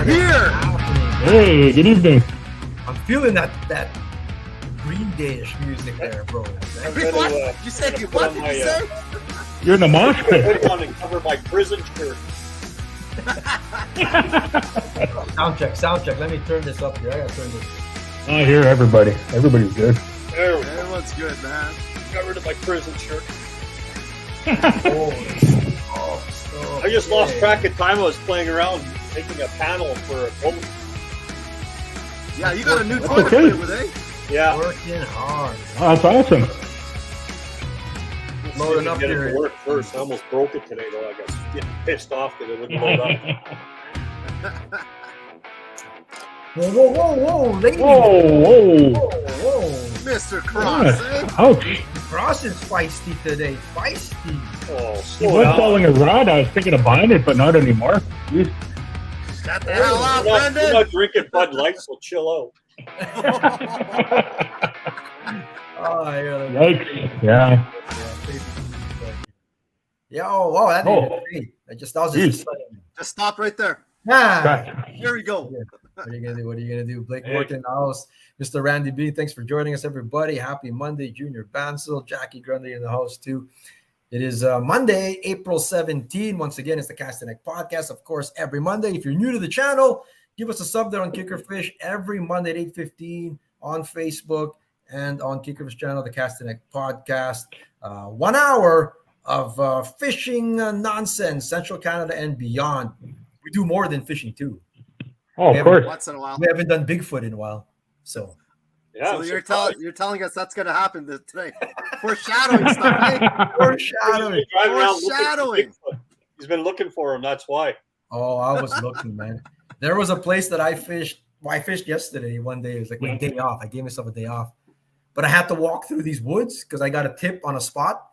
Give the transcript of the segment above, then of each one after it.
here. Hey, good evening. I'm feeling that Green Day-ish music there, bro. Wait, what? You said you what did you say? You're in the mosh pit. I want to cover my prison shirt. Sound check. Let me turn this up here. I gotta turn this. I hear everybody. Everybody's good. There we go. Everyone's good, man. Got rid of my prison shirt. Oh, I just lost track of time. I was playing around making a panel for a boat. Yeah, you got a new toy to okay. play with, eh? Yeah. Working hard. Oh, that's awesome. Loading up Get it here. to work first. I almost broke it today, though. I got getting pissed off that it wouldn't load up. Whoa, lady. Whoa. Mr. Cross, eh? Ouch. Cross is feisty today. Feisty. Oh, He slow was down. selling a rod. I was thinking of buying it, but not anymore. Jeez. Shut the hell up, You're Brendan. not drinking Bud Light, so chill out. Oh, yeah. Yikes. Yeah. Yeah, oh, that Oh. didn't great. That was just exciting. Just stop right there. Ah. Here we go. What are you gonna do? Blake Hey. working in the house. Mr. Randy B, thanks for joining us, everybody. Happy Monday, Junior Bansel, Jackie Grundy in the house too. It is Monday, April 17. Once again, it's the Cast and Neck podcast. Of course, every Monday. If you're new to the channel, give us a sub there on Kickerfish every Monday at 8:15 on Facebook and on Kickerfish channel, the Cast and Neck podcast. 1 hour of fishing nonsense, Central Canada and beyond. We do more than fishing too. Oh, of course. Once in a while. We haven't done Bigfoot in a while, so. Yeah, So I'm you're surprised. telling us that's gonna happen today. Foreshadowing stuff, eh? Foreshadowing. He's driving around looking for Foreshadowing. Bigfoot. He's been looking for him. That's why. Oh, I was looking, man. There was a place that I fished. Well, I fished yesterday. One day it was like my day off. I gave myself a day off, but I had to walk through these woods because I got a tip on a spot,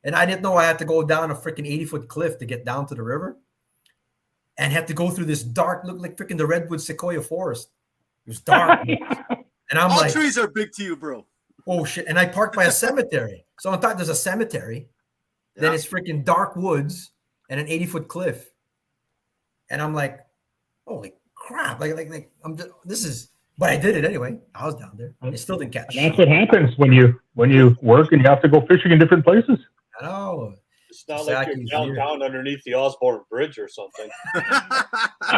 and I didn't know I had to go down a freaking 80-foot cliff to get down to the river, and had to go through this dark, looked like freaking the redwood sequoia forest. It was dark, and I'm All like, trees are big to you, bro. oh shit! And I parked by a cemetery, so I thought there's a cemetery. Then Yeah. it's freaking dark woods and an 80-foot cliff. And I'm like, holy crap. Like I'm just, this is, but I did it anyway. I was down there. I still didn't catch. That's what happens when you work and you have to go fishing in different places. I know. It's not like you're Saki's downtown underneath the Osborne Bridge or something.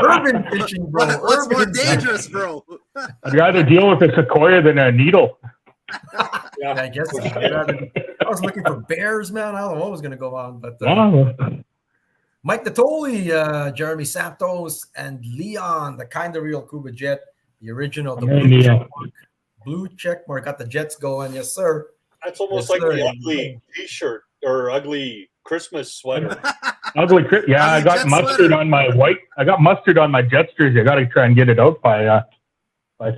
Urban fishing, bro. What's more Urban fishing. dangerous, bro? I'd rather deal with a sequoia than a needle. Yeah, I guess. I was looking for bears, man. I don't know what was going to go on. But Oh, Mike Natoli, Jeremy Santos, and Leon, the kind of real Cuba Jet, the original, the blue check mark, got the Jets going. Yes, sir. That's almost Yes, like sir. the ugly T-shirt or ugly Christmas sweater. ugly. Yeah, I got Jet mustard sweater. on my white. I got mustard on my Jets jersey. I got to try and get it out by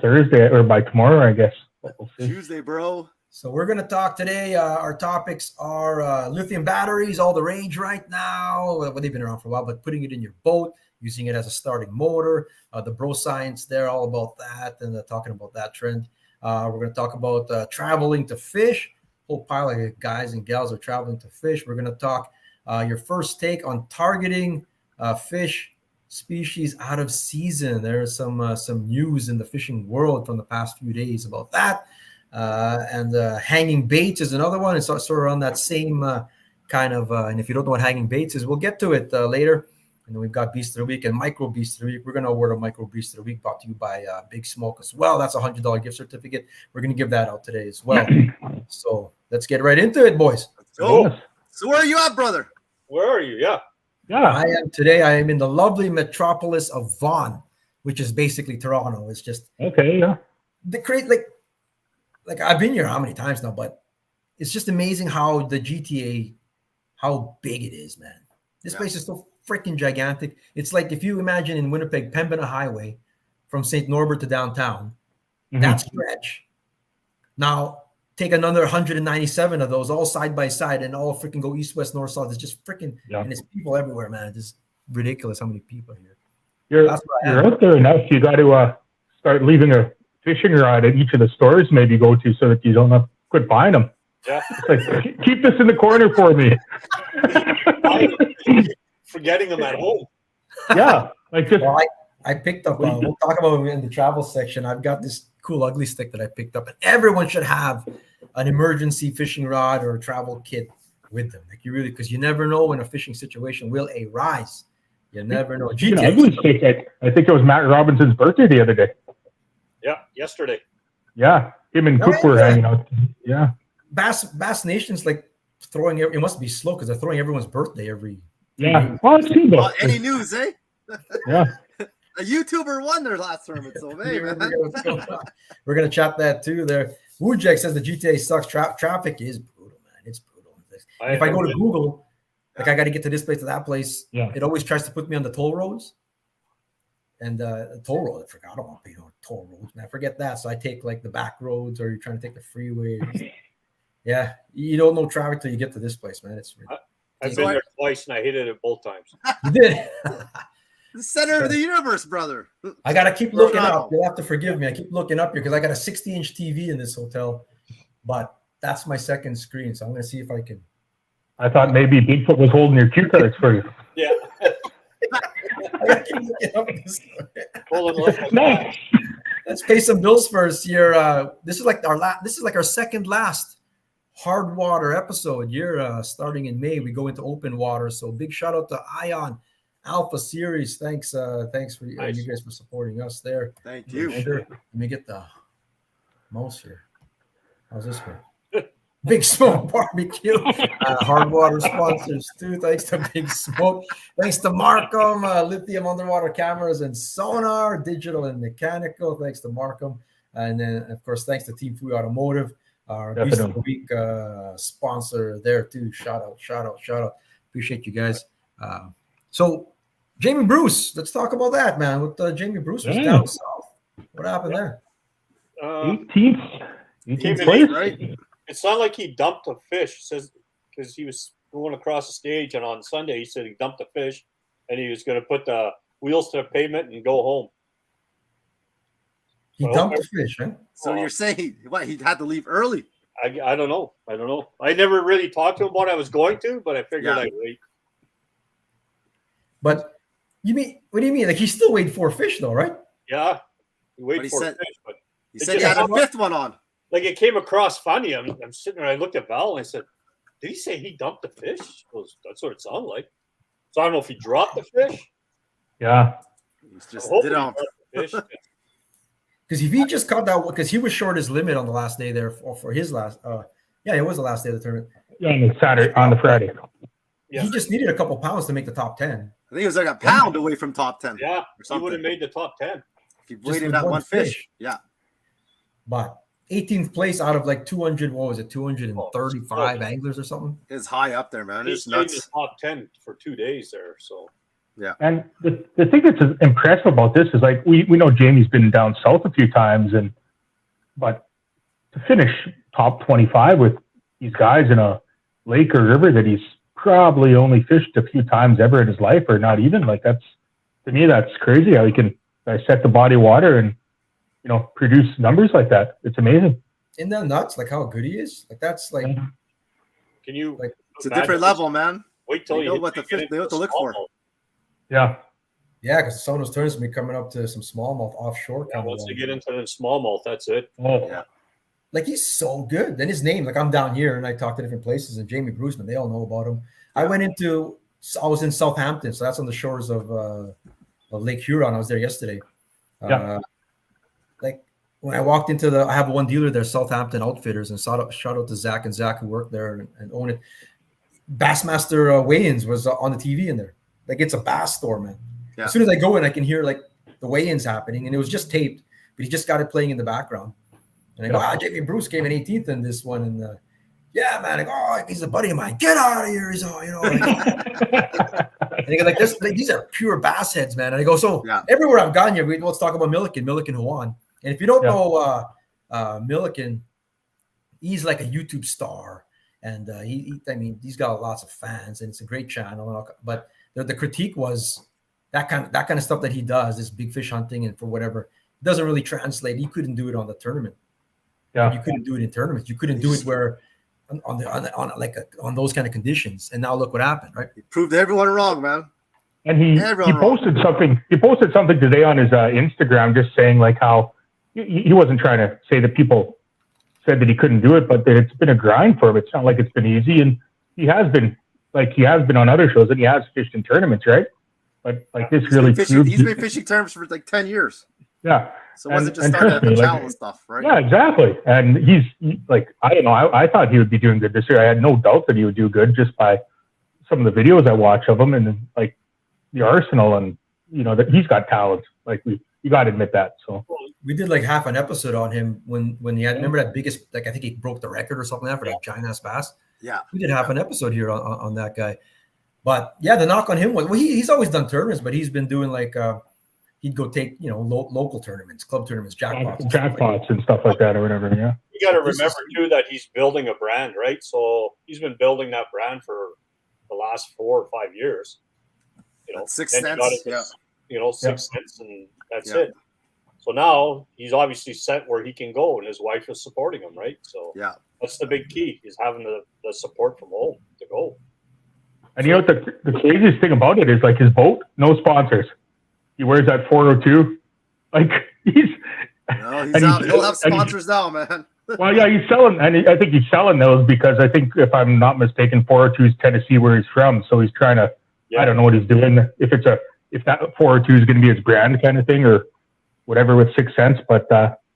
Thursday or by tomorrow, I guess. We'll see. Tuesday, bro. So we're going to talk today. Our topics are lithium batteries, all the rage right now. Well, they've been around for a while, but putting it in your boat, using it as a starting motor, the bro science there, all about that, and talking about that trend. We're going to talk about traveling to fish. Whole pile of guys and gals are traveling to fish. We're going to talk your first take on targeting fish species out of season. There's some news in the fishing world from the past few days about that. And hanging baits is another one. It's sort of on that same kind of, and if you don't know what hanging baits is, we'll get to it later. And then we've got Beast of the Week and Micro Beast of the Week. We're going to award a Micro Beast of the Week brought to you by Big Smoke as well. That's a $100 gift certificate. We're going to give that out today as well. So let's get right into it, boys. Let's go. Yes. So where are you at, brother? Where are you? Yeah. Yeah. I am in the lovely metropolis of Vaughan, which is basically Toronto. It's just Okay. Yeah. the great, like I've been here how many times now, but it's just amazing how the GTA, how big it is, man. This place is so freaking gigantic. It's like if you imagine in Winnipeg, Pembina Highway from St. Norbert to downtown, that stretch. Now take another 197 of those all side by side and all freaking go east, west, north, south. It's just freaking, and it's people everywhere, man. It's just ridiculous how many people are here. You're That's what I am. out there enough. You got to start leaving a fishing rod at each of the stores maybe go to so that you don't have to quit buying them. Yeah. It's like, keep this in the corner for me. Forgetting them at home. Yeah. Like just I picked up. We'll talk about it in the travel section. I've got this cool ugly stick that I picked up, and everyone should have an emergency fishing rod or a travel kit with them. Like you really, because you never know when a fishing situation will arise. You never know. An ugly stick. I think it was Matt Robinson's birthday the other day. Yeah, yesterday. Yeah, him and Cook were hanging out. Yeah. Bass Nation's like throwing. It must be slow because they're throwing everyone's birthday every. Yeah. Well, I've seen those. Any news, eh? Yeah. A YouTuber won their last tournament, so hey, man. We're gonna chat that too. There, Wujek says the GTA sucks. Traffic is brutal, man. It's brutal. If I go to Google, like I got to get to this place to that place. Yeah. It always tries to put me on the toll roads. And toll road, I forgot. I don't want to pay no toll roads, man. Forget that. So I take like the back roads, or you're trying to take the freeway. Yeah, you don't know traffic till you get to this place, man. It's I've been there twice, and I hated it both times. You did. The center of the universe, brother. I gotta keep looking up. You'll have to forgive me. I keep looking up here because I got a 60-inch TV in this hotel, but that's my second screen. So I'm gonna see if I can. I thought maybe Bigfoot was holding your cue cards for you. Yeah. I gotta keep looking up this. Nice. Let's pay some bills first here. This is like our second last hard water episode. You're starting in May. We go into open water. So big shout out to Ion Alpha Series. Thanks for Nice. you guys for supporting us there. Thank you. Sure. Let me get the mouse here. How's this one? Big Smoke Barbecue, hard water sponsors too. Thanks to Big Smoke. Thanks to Markham, lithium underwater cameras and sonar, digital and mechanical. Thanks to Markham. And then, of course, thanks to Team Food Automotive, our Beast of the Week sponsor there too. Shout out. Appreciate you guys. So, Jamie Bruce, let's talk about that, man. With Jamie Bruce was down south. What happened there? 18th place, right? It's not like he dumped a fish. It says because he was going across the stage, and on Sunday he said he dumped a fish, and he was going to put the wheels to the pavement and go home. He dumped the fish, huh? So you're saying what? He had to leave early? I don't know. I never really talked to him about it. I was going to, but I figured I'd wait. But what do you mean? Like he still weighed 4 fish, though, right? Yeah, he weighed 4 fish, but he said he had a 5th one on. Like it came across funny. I'm sitting there. I looked at Val and I said, "Did he say he dumped the fish?" He goes, "That's what it sounded like." So I don't know if he dropped the fish. Yeah, He's just did on fish. Because if he just caught that, because he was short his limit on the last day there for his last. Yeah, it was the last day of the tournament. Yeah, on the Friday. Yeah. He just needed a couple pounds to make the top 10. I think it was like a pound away from top 10. Yeah, or he something. would have made the top 10. If he waited that one fish. Yeah. But 18th place out of like 200, what was it, 235 anglers or something? It's high up there, man. He It's stayed in nuts. the top 10 for 2 days there. So And the thing that's impressive about this is like we know Jamie's been down south a few times, but to finish top 25 with these guys in a lake or river that he's probably only fished a few times ever in his life, or not even, like that's, to me, that's crazy how he can dissect the body of water and produce numbers like that. It's amazing. Isn't that nuts? Like how good he is. Like that's like. can you? Like, it's a different level, man. Wait till you know what the fish they have to look for. Yeah. Yeah, because some of those turns will be coming up to some smallmouth offshore. Yeah, once they get into the smallmouth, that's it. Oh yeah. Like he's so good. Then his name, like I'm down here and I talk to different places, and Jamie Bruceman, they all know about him. I was in Southampton, so that's on the shores of Lake Huron. I was there yesterday. Like when I walked into I have one dealer there, Southampton Outfitters, and shout out to Zach and Zach who work there and own it. Bassmaster weigh-ins was on the TV in there. Like it's a bass store, man. Yeah. As soon as I go in, I can hear like the weigh-ins happening, and it was just taped, but he just got it playing in the background. And I go, Jamie Bruce came in 18th in this one, and yeah, man. I go, he's a buddy of mine. Get out of here. He's all, like, and I go, like this, like, these are pure bass heads, man. And I go, so everywhere I've gone here, let's talk about Milliken Huan. And if you don't know Milliken, he's like a YouTube star, and he's got lots of fans, and it's a great channel. But the critique was that kind of stuff that he does, this big fish hunting, and for whatever, it doesn't really translate. He couldn't do it on the tournament. Yeah, you couldn't do it in tournaments. You couldn't do it where on those kind of conditions. And now look what happened, right? He proved everyone wrong, man. And he Everyone wrong. posted something. He posted something today on his Instagram, just saying like how he wasn't trying to say that people said that he couldn't do it, but that it's been a grind for him. It's not like it's been easy, and he has been on other shows, and he has fished in tournaments, right? But like this really He's been fishing terms for like 10 years. Yeah. So it wasn't just and starting at the trust me, channel and stuff, right? Yeah, exactly. And he's like, I don't know. I thought he would be doing good this year. I had no doubt that he would do good just by some of the videos I watch of him and like the arsenal, and that he's got talent. Like you got to admit that. So we did like half an episode on him when he had, remember that biggest, like I think he broke the record or something like that for that giant ass bass. Yeah. We did half an episode here on that guy. But yeah, the knock on him was, well, he's always done tournaments, but he's been doing like, he'd go take, local tournaments, club tournaments, jackpots and stuff like that or whatever. Yeah. You got to remember too that he's building a brand, right? So he's been building that brand for the last 4 or 5 years. Six then cents. Yeah. 6 cents, and that's it. So now he's obviously set where he can go, and his wife is supporting him, right? So that's the big key, is having the support from home to go. And the craziest thing about it is like his boat, no sponsors. He wears that 402. Like he's out. He'll have sponsors now, man. Well, yeah, he's selling, and I think he's selling those because I think, if I'm not mistaken, 402 is Tennessee, where he's from. So he's trying to, I don't know what he's doing. If that 402 is going to be his brand kind of thing or whatever with 6 cents, but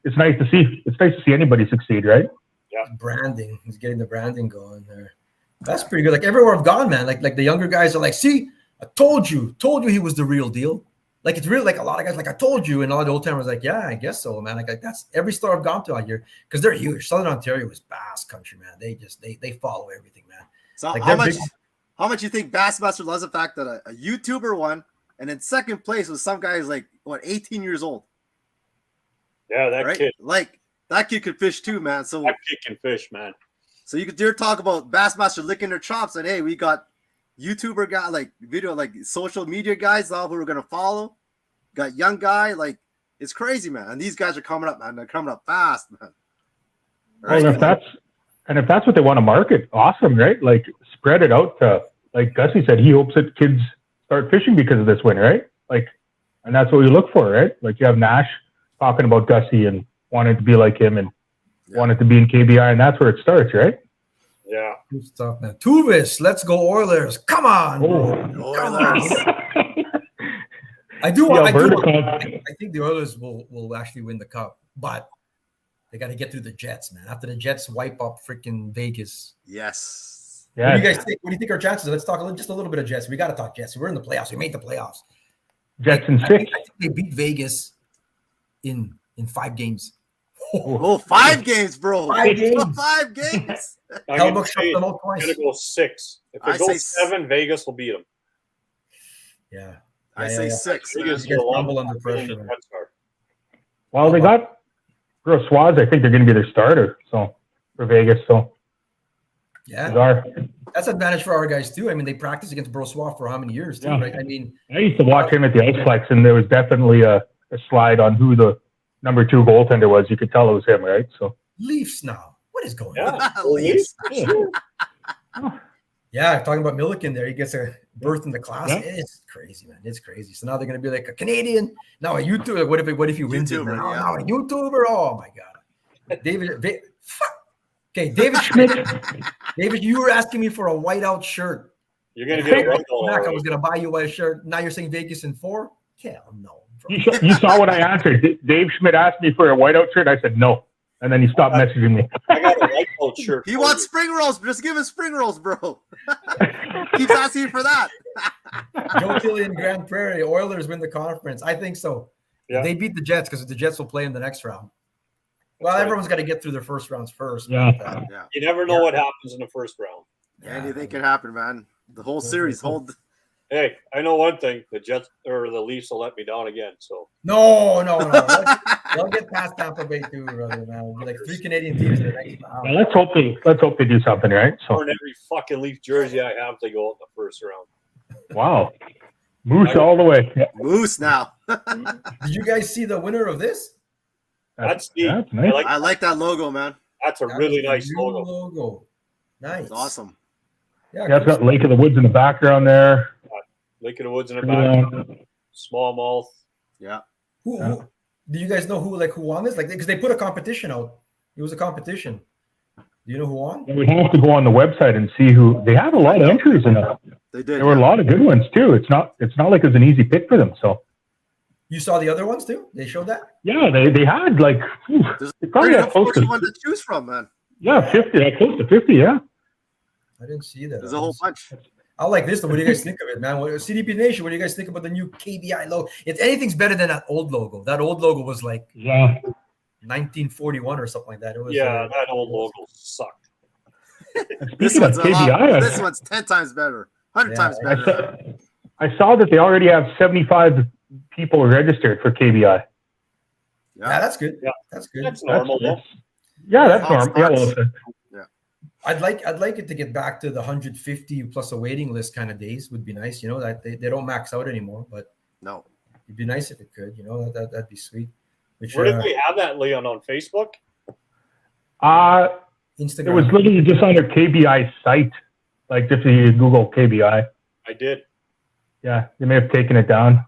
it's nice to see. It's nice to see anybody succeed, right? Yeah, branding. He's getting the branding going there. That's pretty good. Like everywhere I've gone, man. Like the younger guys are like, see, I told you he was the real deal. Like it's real. Like a lot of guys, like I told you, and all the old timers, like, yeah, I guess so, man. Like that's every store I've gone to out here because they're huge. Southern Ontario is bass country, man. They follow everything, man. So like how much you think Bassmaster loves the fact that a YouTuber won, and in second place was some guy who's like 18 years old. Yeah, that kid. Like that kid could fish too, man. So that kid can fish, man. So you could dare talk about Bassmaster licking their chops, and hey, we got YouTuber guy, like video, like social media guys, all who are gonna follow. Got young guy, like it's crazy, man. And these guys are coming up, man. They're coming up fast, man. Right? Well, if that's what they want to market, awesome, right? Like spread it out to, like Gussie said, he hopes that kids start fishing because of this win, right? Like, and that's what we look for, right? Like you have Nash talking about Gussie and wanting to be like him and wanted to be in KBI, and that's where it starts, right? Yeah. Good stuff, man. Tuvis, let's go Oilers. Come on. Oilers. I think the Oilers will actually win the cup, but they got to get through the Jets, man. After the Jets wipe up freaking Vegas. Yes. Yeah. What do you guys think? What do you think our chances are? Let's talk just a little bit of Jets. We got to talk Jets. We're in the playoffs. We made the playoffs. Jets in 6. I think they beat Vegas in 5 games. Oh, 5 games, bro. 5 games. 5 games. Hellbuck shot them out twice. I'm gonna go 6. If it goes 7, Vegas will beat them. Yeah. I say 6. Vegas get rumble under pressure. Well, they got Brossois. I think they're going to be their starter. So for Vegas, so yeah, that's an advantage for our guys too. I mean, they practice against Brossois for how many years too, right? I mean, I used to watch him at the Outflex, and there was definitely a slide on who the number 2 goaltender was. You could tell it was him, right? So Leafs now. What is going on? Leafs. Yeah, talking about Milliken there. He gets a berth in the class. Yeah. It's crazy, man. It's crazy. So now they're going to be like a Canadian. Now a YouTuber. What if he wins it? Now a YouTuber. Oh, my God. David Schmidt. David, you were asking me for a whiteout shirt. You're going to get a I was going to buy you a white shirt. Now you're saying Vegas in 4? Hell no. You saw what I answered. Dave Schmidt asked me for a whiteout shirt. I said no. And then he stopped messaging me. I got a whiteout shirt. He wants spring rolls. Just give him spring rolls, bro. Keeps asking for that. Joe Tillian, Grand Prairie, Oilers win the conference. I think so. Yeah. They beat the Jets because the Jets will play in the next round. Well, everyone's got to get through their first rounds first. Yeah. But, you never know what happens in the first round. Anything can happen, man. The whole series. Hey, I know one thing: the Jets or the Leafs will let me down again. So no. They'll get past Tampa Bay too, brother. Man, it'll be like 3 Canadian teams in the next round. Yeah, let's hope they do something, right? So every fucking Leaf jersey I have, they go out in the first round. Wow, Moose all the way. Yeah. Moose now. Did you guys see the winner of this? That's neat. That's nice. I like that logo, man. That's a really nice logo. Nice. It's awesome. Yeah, it's got Lake of the Woods in the background there. Lake of the Woods in the back. Smallmouth. Yeah. Who do you guys know who won this? Like, because they put a competition out. It was a competition. Do you know who won? We have to go on the website and see who. They have a lot of entries in it. They did. There were a lot of good ones too. It's not like it's an easy pick for them. So you saw the other ones too? They showed that? Yeah, they had like There's they probably had close to one to choose from, man. Yeah, 50, close to 50, yeah. I didn't see that. There's a whole bunch. I like this. What do you guys think of it, man? CDP Nation, what do you guys think about the new KBI logo? If anything's better than that old logo. That old logo was like 1941 or something like that. It was that old logo sucked. This one's this one's 10 times better, 100 times better. I saw that they already have 75 people registered for KBI. Yeah, that's good. Yeah, that's good. That's normal. That's normal. Yeah, I'd like it to get back to the 150 plus a waiting list kind of days. Would be nice, you know, that they don't max out anymore. But no, it'd be nice if it could, you know, that'd be sweet. Where did we have that, Leon? On Facebook? Instagram. It was literally just on their KBI site. Like if you Google KBI. I did. Yeah, they may have taken it down.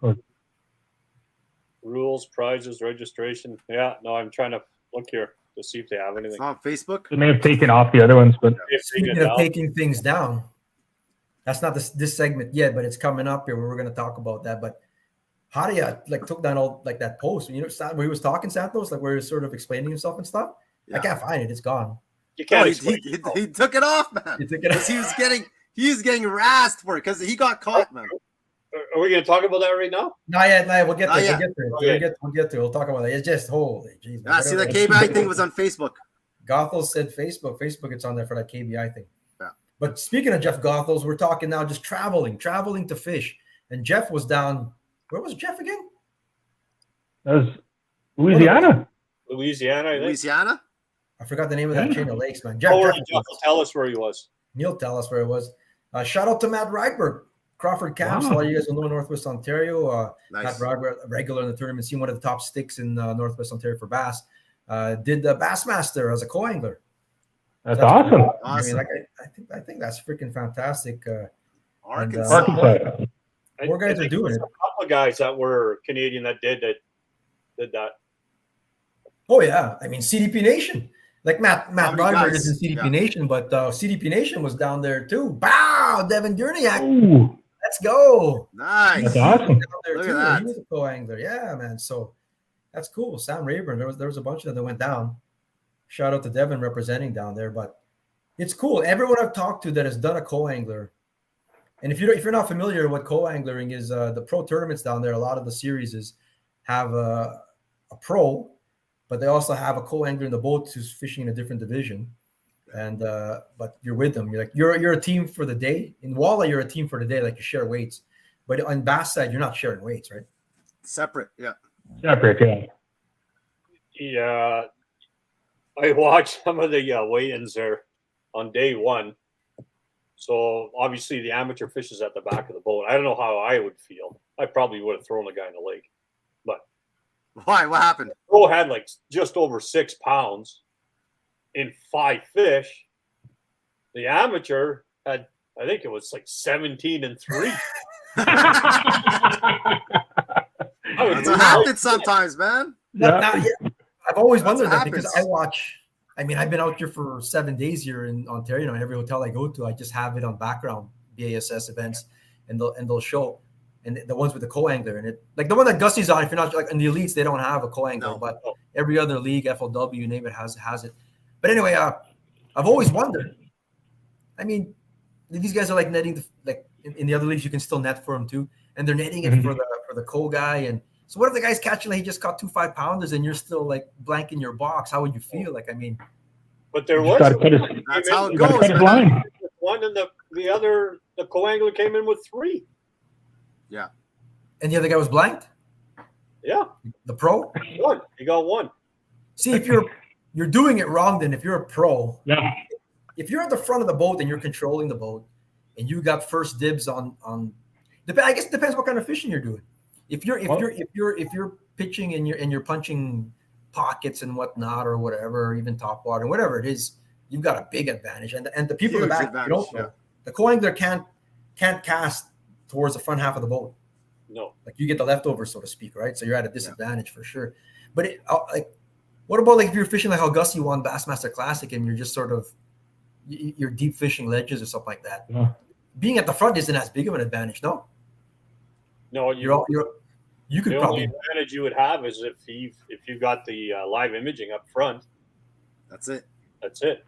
Rules, prizes, registration. Yeah, no, I'm trying to look here to see if they have anything. It's on Facebook. They may have taken off the other ones, but speaking of taking things down, that's not this segment yet, but it's coming up here where we're going to talk about that. But how do you took down all that post? You know, where he was talking Santos, where he was sort of explaining himself and stuff. Yeah. I can't find it. It's gone. You can't. He took it off, man. He took it off. He was getting razzed for it because he got caught, man. Are we going to talk about that right now? Not yet. We'll get there. We'll get to it. We'll talk about it. It's just holy jeez. Yeah, see, that KBI thing was on Facebook. Gothels said Facebook. It's on there for that KBI thing. Yeah. But speaking of Jeff Gothels, we're talking now just traveling to fish. And Jeff was down. Where was Jeff again? That was Louisiana. Louisiana, I think. Louisiana? I forgot the name of that chain of lakes, man. Jeff will tell us where he was. He'll tell us where it was. Shout out to Matt Ryberg. Crawford Camps, a lot of you guys will know Northwest Ontario. Nice. Matt Ryberg, regular in the tournament, seen one of the top sticks in Northwest Ontario for bass. Did the Bassmaster as a co-angler. That's awesome. I mean, I think that's freaking fantastic. Arkansas. More guys are doing it. A couple of guys that were Canadian that did that. Oh yeah, I mean CDP Nation. Like Matt Ryberg is in CDP Nation, but CDP Nation was down there too. Bow, Devin Durniak. Ooh. Let's go. Nice. That's awesome. Look at that. He was a co-angler. Yeah, man. So that's cool. Sam Rayburn. There was a bunch of them that went down. Shout out to Devin representing down there. But it's cool. Everyone I've talked to that has done a co-angler. And if you're not familiar with what co-anglering is, the pro tournaments down there, a lot of the series have a pro, but they also have a co-angler in the boat who's fishing in a different division. And but you're with them. You're a team for the day. In walleye, you're a team for the day, like you share weights. But on bass side, you're not sharing weights, right? Separate, yeah. Yeah. I watched some of the weigh-ins there on day one. So obviously the amateur fishes at the back of the boat. I don't know how I would feel. I probably would have thrown a guy in the lake. But why? What happened? The pro had like just over 6 pounds in 5 fish. The amateur had, I think it was like 17 and 3. That's what happens sometimes, man. I've always wondered that because I've been out here for 7 days here in Ontario, and every hotel I go to, I just have it on background, BASS events, and they'll show. And the ones with the co-angler in it, like the one that Gussie's on, if you're not like in the elites, they don't have a co-angler, but every other league, FLW, you name it, has it. But anyway, I've always wondered. I mean, these guys are like netting in the other leagues, you can still net for them too, and they're netting it for the co guy. And so, what if the guy's catching? He just caught 2 5-pounders, and you're still like blank in your box? How would you feel? Like, I mean, but there was that's how it goes. One and the co-angler came in with 3. Yeah, and the other guy was blanked. Yeah, the pro. He got 1. See, if you're doing it wrong, then if you're a pro, if you're at the front of the boat and you're controlling the boat, and you got first dibs on, I guess it depends what kind of fishing you're doing. If you're pitching and you're punching pockets and whatnot or whatever, or even top water, whatever it is, you've got a big advantage. And the people in the back, you don't know. The co-angler can't cast towards the front half of the boat. No. Like you get the leftovers, so to speak, right? So you're at a disadvantage for sure. But like, what about like if you're fishing like how Gussie won Bassmaster Classic and you're just sort of you're deep fishing ledges or something like that? Yeah. Being at the front isn't as big of an advantage, no? No, You could the probably. only advantage you would have is if you've got the live imaging up front. That's it. That's it.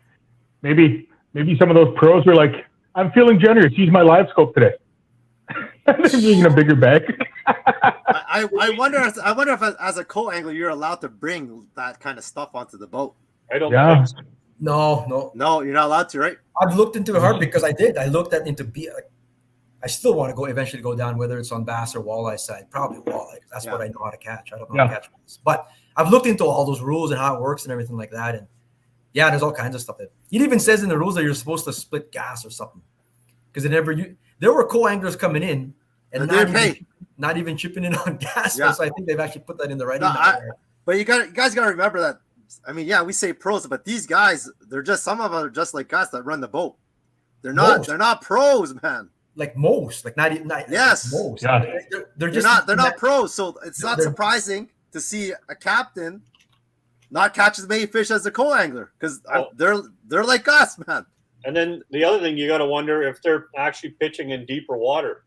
Maybe some of those pros are like, I'm feeling generous. Use my live scope today. They're using a bigger bag. I wonder if as a co-angler you're allowed to bring that kind of stuff onto the boat. I don't Yeah. think so. No, you're not allowed to, right? I've looked into it hard because I did. I looked into I still want to eventually go down, whether it's on bass or walleye side. Probably walleye. That's what I know how to catch. I don't know how to catch bass. But I've looked into all those rules and how it works and everything like that. And yeah, there's all kinds of stuff. It even says in the rules that you're supposed to split gas or something. Because there were co-anglers coming in and not even chipping in on gas. Yeah. So I think they've actually put that in the writing. But you guys got to remember that. I mean, yeah, we say pros, but these guys, some of them are just like us that run the boat. They're not pros, man. Like most, like not yes, like most. Yeah. They're not pros. So it's not surprising to see a captain not catch as many fish as a co-angler because they're like us, man. And then the other thing you got to wonder if they're actually pitching in deeper water.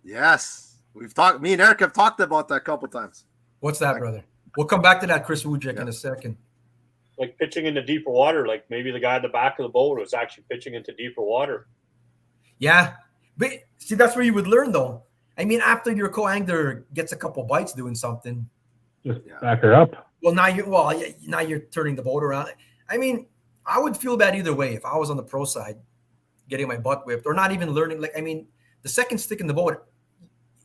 Yes, me and Eric have talked about that a couple times. What's that, brother? We'll come back to that, Chris Wujek, in a second. Like pitching into deeper water, like maybe the guy at the back of the boat was actually pitching into deeper water. Yeah, but see, that's where you would learn, though. I mean, after your co-angler gets a couple bites doing something, just back her up. Well, now you're turning the boat around. I mean, I would feel bad either way if I was on the pro side, getting my butt whipped, or not even learning. Like, I mean, the second stick in the boat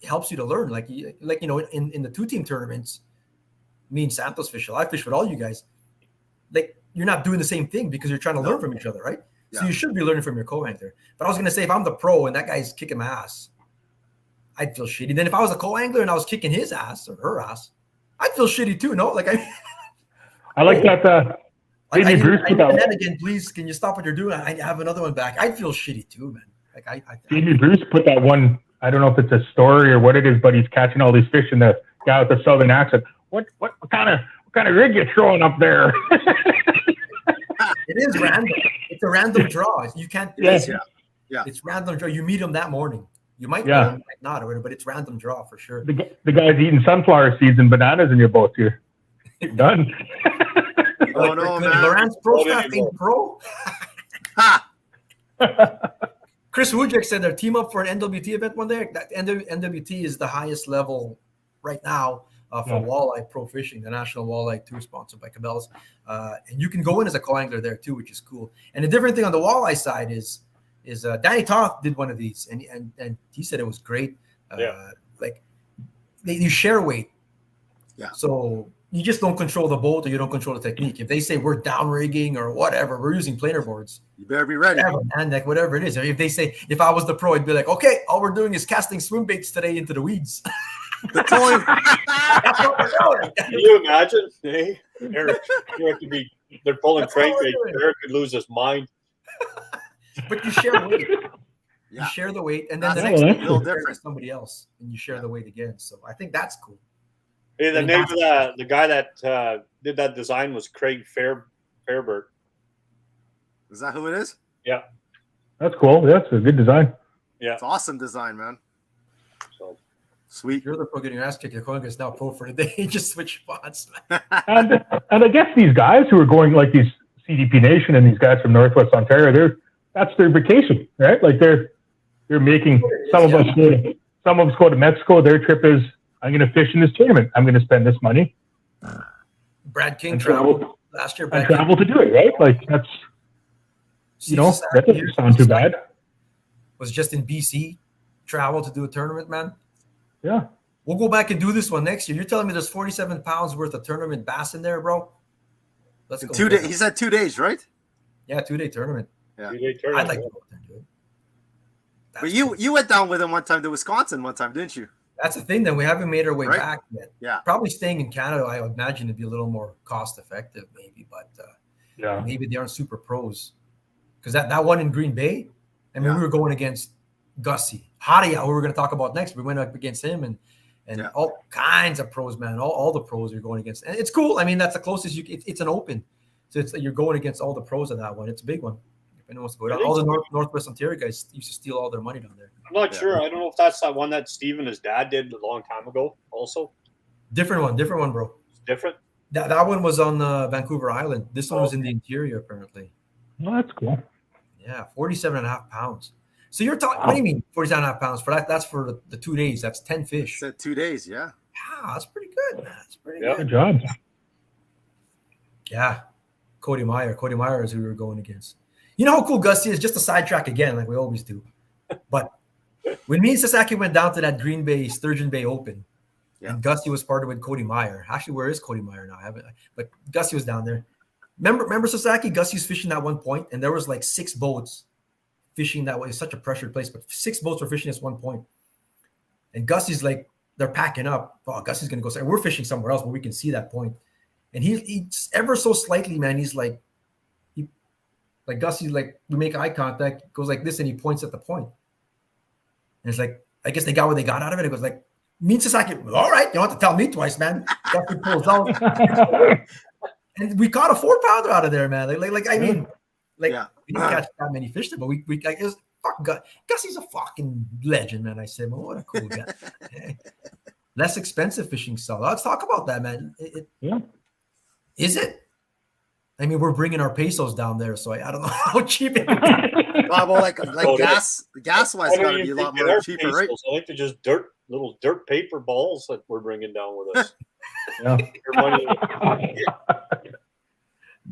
helps you to learn. Like in the 2-team tournaments, me and Santos fish, I fish with all you guys. Like, you're not doing the same thing because you're trying to learn from each other, right? Yeah. So you should be learning from your co-angler. But I was going to say, if I'm the pro and that guy's kicking my ass, I'd feel shitty. Then if I was a co-angler and I was kicking his ass or her ass, I'd feel shitty too. No, like I like that. Bruce put that one again, please. Can you stop what you're doing? I have another one back. I'd feel shitty too, man. Like Jamie Bruce put that one. I don't know if it's a story or what it is, but he's catching all these fish, and the guy with the southern accent. What kind of rig you throwing up there? It is random. It's a random draw. You can't. Yeah. It's random draw. You meet them that morning. You might know, you might not, or whatever, but it's random draw for sure. The guy's eating sunflower seeds and bananas in your boat. You're done. Oh no, man! Laurent's pro staff ain't pro. Ha! Chris Wujek said they're team up for an NWT event one day. That NWT is the highest level right now for walleye pro fishing, the National Walleye Tour sponsored by Cabela's. And you can go in as a co-angler there too, which is cool. And the different thing on the walleye side is Danny Toth did one of these, and he said it was great. Like you share weight. Yeah. So you just don't control the boat or you don't control the technique. If they say we're down rigging or whatever, we're using planer boards. You better be ready. And like whatever it is. If they say, if I was the pro, I'd be like, okay, all we're doing is casting swim baits today into the weeds. The toy. Can you imagine? Hey, Eric, they're pulling crankbait. Eric could lose his mind. But you share weight. Yeah. You share the weight, and then that's the next week little you share different. somebody else, and you share the weight again. So I think that's cool. Hey, the name of the guy that did that design was Craig Fairbert. Is that who it is? Yeah. That's cool. That's a good design. Yeah. It's awesome design, man. So sweet. You're the pro getting your ass kicked. Your Cohen is now pro for the day. Just switch spots. and I guess these guys who are going, like these CDP Nation and these guys from Northwest Ontario, that's their vacation, right? Like they're making some of us go to Mexico. Their trip is, I'm going to fish in this tournament. I'm going to spend this money. Brad King traveled last year. And travel to do it, right? Like that's, that doesn't sound too bad. Was just in BC, travel to do a tournament, man. Yeah. We'll go back and do this one next year. You're telling me there's 47 pounds worth of tournament bass in there, bro? Let's go. 2 days. He said 2 days, right? Yeah, 2-day tournament. Yeah. 2-day tournament. I'd like to go there and do it. But you went down with him one time to Wisconsin one time, didn't you? That's the thing that we haven't made our way back yet. Yeah. Probably staying in Canada, I would imagine it'd be a little more cost effective, maybe, but maybe they aren't super pros. Because that one in Green Bay, I mean, we were going against Gussie, Haria, who we're going to talk about next. We went up against him and all kinds of pros, man. All the pros you're going against. And it's cool. I mean, that's the closest it's an open. So you're going against all the pros of that one. It's a big one. If anyone wants to go down. All the Northwest Ontario guys used to steal all their money down there. I'm not sure. I don't know if that's that one that Steve and his dad did a long time ago also. Different one, bro. It's different? That one was on Vancouver Island. This one was in the interior, apparently. Well, that's cool. Yeah, 47.5 pounds. So you're talking, what do you mean 47.5 pounds? For that, that's for the 2 days. That's 10 fish. Said 2 days, yeah. Yeah, that's pretty good, man. That's pretty Good good. job. Yeah. Cody Meyer is who we were going against. You know how cool Gussie is? Just a sidetrack again, like we always do. But when me and Sasaki went down to that Green Bay, Sturgeon Bay Open, and Gussie was partnered with Cody Meyer. Actually, where is Cody Meyer now? I haven't, but Gussie was down there. Remember Sasaki? Gussie's fishing at one point, and there was like 6 boats fishing that way. It's such a pressured place, but 6 boats were fishing at one point. And Gussie's like, they're packing up. Oh, Gussie's going to go. We're fishing somewhere else, but we can see that point. And he's ever so slightly, man. He's like Gussie, like we make eye contact, goes like this, and he points at the point. And it's like, I guess they got what they got out of it. It goes like, me and Sasaki, all right, you don't have to tell me twice, man. Gussie pulls out. And we caught a 4-pounder out of there, man. I mean, we didn't catch that many fish there, but we it was fucking Gussie's a fucking legend, man. I said, well, what a cool guy. Less expensive fishing style. Let's talk about that, man. Is it? I mean, we're bringing our pesos down there, so I don't know how cheap it is. Well, like gas-wise, got to be a lot more cheaper, right? I think they're just little dirt paper balls that we're bringing down with us.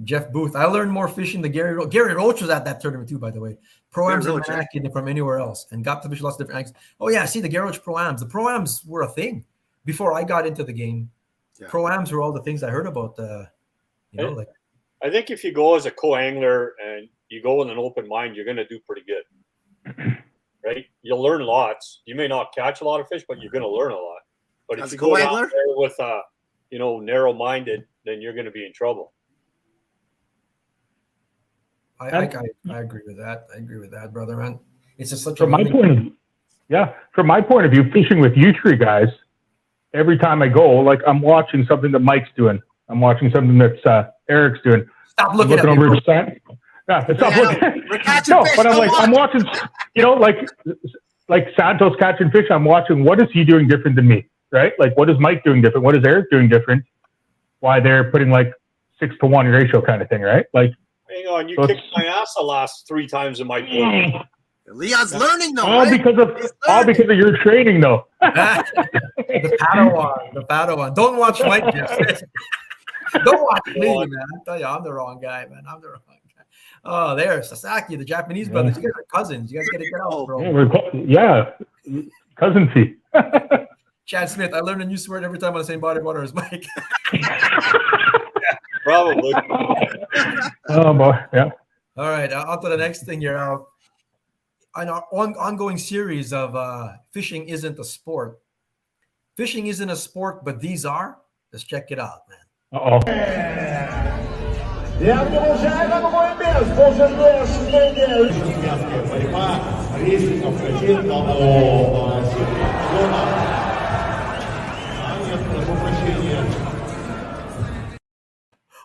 Jeff Booth. I learned more fishing than Gary Roach. Gary Roach was at that tournament too, by the way. Pro-Ams in Manaki than from anywhere else, and got to fish lots of different angles. Oh yeah, see the Gary Roach Pro-Ams. The Pro-Ams were a thing before I got into the game. Yeah. Pro-Ams were all the things I heard about. I think if you go as a co-angler and you go with an open mind, you're going to do pretty good, right? You'll learn lots. You may not catch a lot of fish, but you're going to learn a lot. But if you go out there with narrow-minded, then you're going to be in trouble. I agree with that. I agree with that, brother, man. It's just such from my point of view, fishing with you three guys, every time I go, like I'm watching something that Mike's doing. I'm watching something that Eric's doing. Stop looking at over Stan. Yeah, stop looking. No, but I'm watching, like Santos catching fish. I'm watching what is he doing different than me, right? Like what is Mike doing different? What is Eric doing different? Why they're putting like 6-to-1 ratio kind of thing, right? Like, hang on, you kicked my ass the last 3 times in my boat. Leon's learning though. All because of your training though. The Padawan. Don't watch Mike, Jeff. Don't watch me, man. I tell you, I'm the wrong guy, man. I'm the wrong guy. Oh, there's Sasaki, the Japanese brothers. You guys are cousins. You guys got to get out, bro. Cousincy. Chad Smith, I learned a new word every time on the same body of water as Mike. Probably. Oh, boy. Yeah. All right. On to the next thing here. On our ongoing series of fishing isn't a sport. Fishing isn't a sport, but these are. Let's check it out, man. Uh-oh.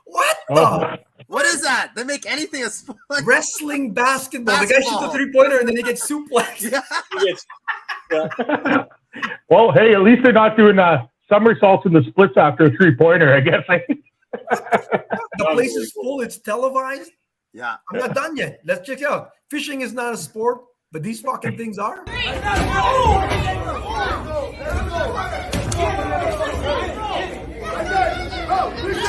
What the? What is that? They make anything a sport. Wrestling basketball. The guy shoots a 3-pointer and then he gets suplexed. Yeah. Well, hey, at least they're not doing somersaults in the splits after a 3-pointer, I guess. The place is full. It's televised. Yeah. I'm not done yet. Let's check it out. Fishing is not a sport, but these fucking things are.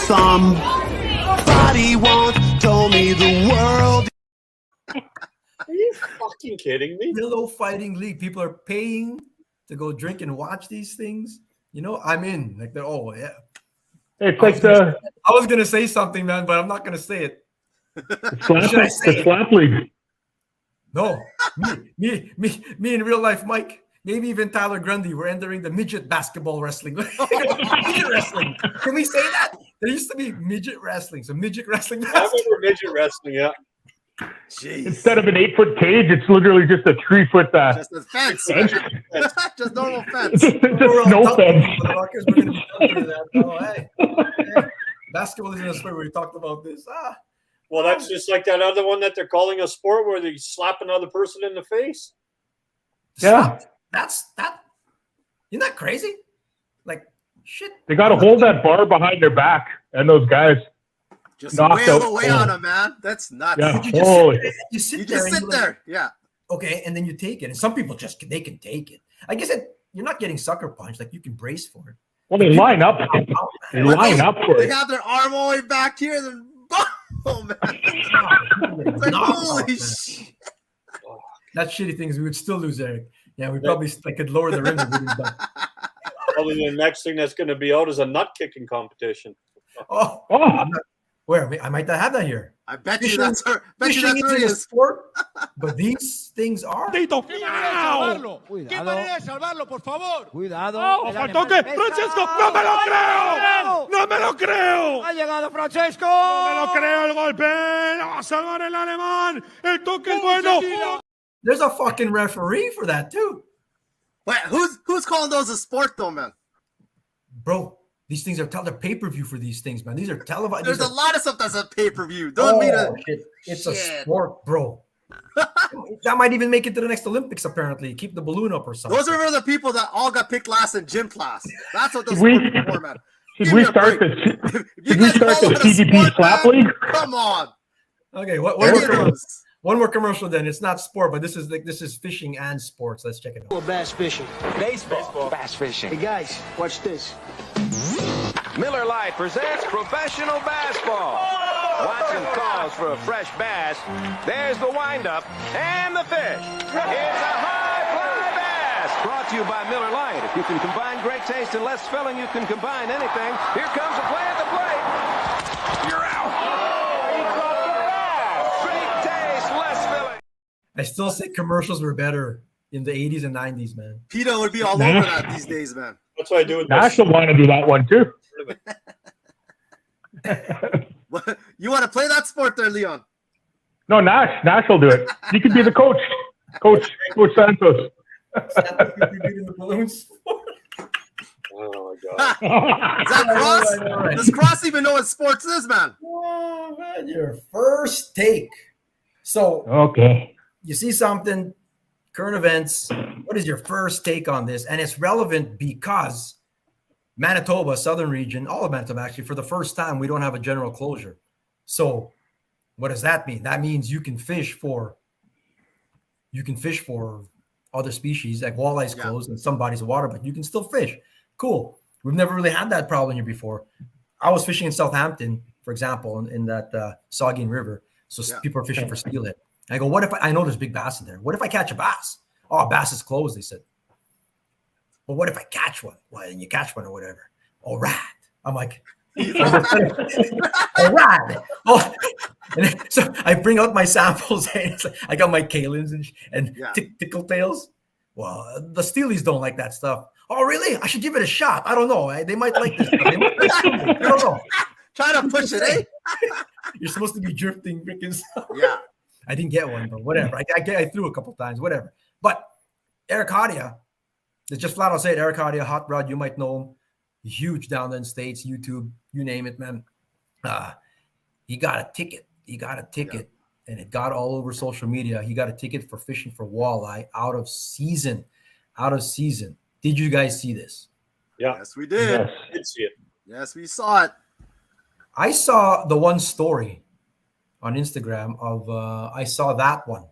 Somebody once told me the world. Are you fucking kidding me? Pillow Fighting League. People are paying to go drink and watch these things. You know, I'm in. Like, they're, oh, yeah. It's like I was going to say something, man, but I'm not going to say it. The slap league. No. Me in real life, Mike. Maybe even Tyler Grundy. We're entering the midget basketball wrestling. Midget wrestling. Can we say that? There used to be midget wrestling. So midget wrestling. I remember midget wrestling, yeah. Jeez. Instead of an 8-foot cage, it's literally just a 3-foot. Just a fence. Fence. Just normal It's fence. just a snow fence. Motherfuckers, we're gonna be done through that. Oh, hey. Basketball isn't a sport where we talked about this. Well, that's just like that other one that they're calling a sport where they slap another person in the face. Yeah. That's that. Isn't that crazy? Like, shit. They got to hold that bar behind their back, and those guys Just knocked wail out. away on them, man. That's nuts. Yeah. But you just Holy. sit there, you sit You there. just and sit you're like, there. Yeah. okay, and then you take it. And some people they can take it. I guess you're not getting sucker punched. Like, you can brace for it. Well, they line up. They line up for They it. have their arm all the way back here. Then boom, man. It's like, holy shit. That's shitty things. We would still lose, Eric. Yeah, we probably could lower the rim. Probably the next thing that's going to be out is a nut kicking competition. Oh, Oh, where? I might not have that here. I bet Fishing- you that's her. Bet you Fishing that's where isn't it a is. sport, but these things are. ¡Qué manera de salvarlo, por favor! ¡Cuidado! ¡Faltó que! ¡Francesco! ¡No me lo creo! ¡No me lo creo! ¡Ha llegado Francesco! ¡No me lo creo el golpe! ¡La va a salvar el alemán! ¡El toque es bueno! There's a fucking referee for that too, Wait, who's calling those a sport though, man? bro. These things are they're pay-per-view for these things, man. These are televised. There's a lot of stuff that's a pay-per-view. Don't mean it. Shit. It's a Shit. sport, bro. That might even make it to the next Olympics. Apparently, keep the balloon up or something. Those are the people that all got picked last in gym class. That's what those Should we- sports are for, man. should Give we me a start break. the If you should we guys start follow the a CDP sport, slap man, league? Come on. Okay, one There more it commercial. is. One more commercial. Then it's not sport, but this is fishing and sports. Let's check it out. Bass fishing. Baseball. Bass fishing. Hey guys, watch this. Miller Lite presents professional baseball. Watson calls for a fresh bass. There's the windup and the fish. It's a high fly bass. Brought to you by Miller Lite. If you can combine great taste and less filling, you can combine anything. Here comes a play at the plate. You're out. He caught the bass. Great taste, less filling. I still say commercials were better in the 80s and 90s, man. PETA would be all over that these days, man. That's what I do with Nash will want to do that one too. You want to play that sport there, Leon? No, Nash will do it. You could be the coach. Coach Santos. In the balloons. Oh my god! Is that Cross? All right. Does Cross even know what sports is, man? Oh, man, your first take. So Okay. you see something, current events. What is your first take on this? And it's relevant because Manitoba, southern region, all of Manitoba actually, for the first time, we don't have a general closure. So what does that mean? That means you can fish for other species, like walleyes closed in some bodies of water, but you can still fish. Cool. We've never really had that problem here before. I was fishing in Southampton, for example, in that Saugeen River. So people are fishing for steelhead. And I go, what if I know there's big bass in there? What if I catch a bass? Oh, bass is closed, they said. Well, what if I catch one? Well, then you catch one or whatever. All right. I'm like, all right. Oh, and so I bring out my samples. And it's like, I got my kalins and tickle tails. Well, the steelies don't like that stuff. Oh, really? I should give it a shot. I don't know. They might like this stuff. They might like I don't know. Try to push it, eh? You're supposed to be drifting freaking stuff. Yeah. I didn't get one, but whatever. I threw a couple times, whatever. But Eric Hadia, let's just flat out say it. Eric Hadia, Hot Rod, you might know him. Huge down in the States, YouTube, you name it, man. He got a ticket. And it got all over social media. He got a ticket for fishing for walleye out of season. Did you guys see this? Yeah. Yes, we did. Yes. I did see it. Yes, we saw it. I saw the one story on Instagram of I saw that one.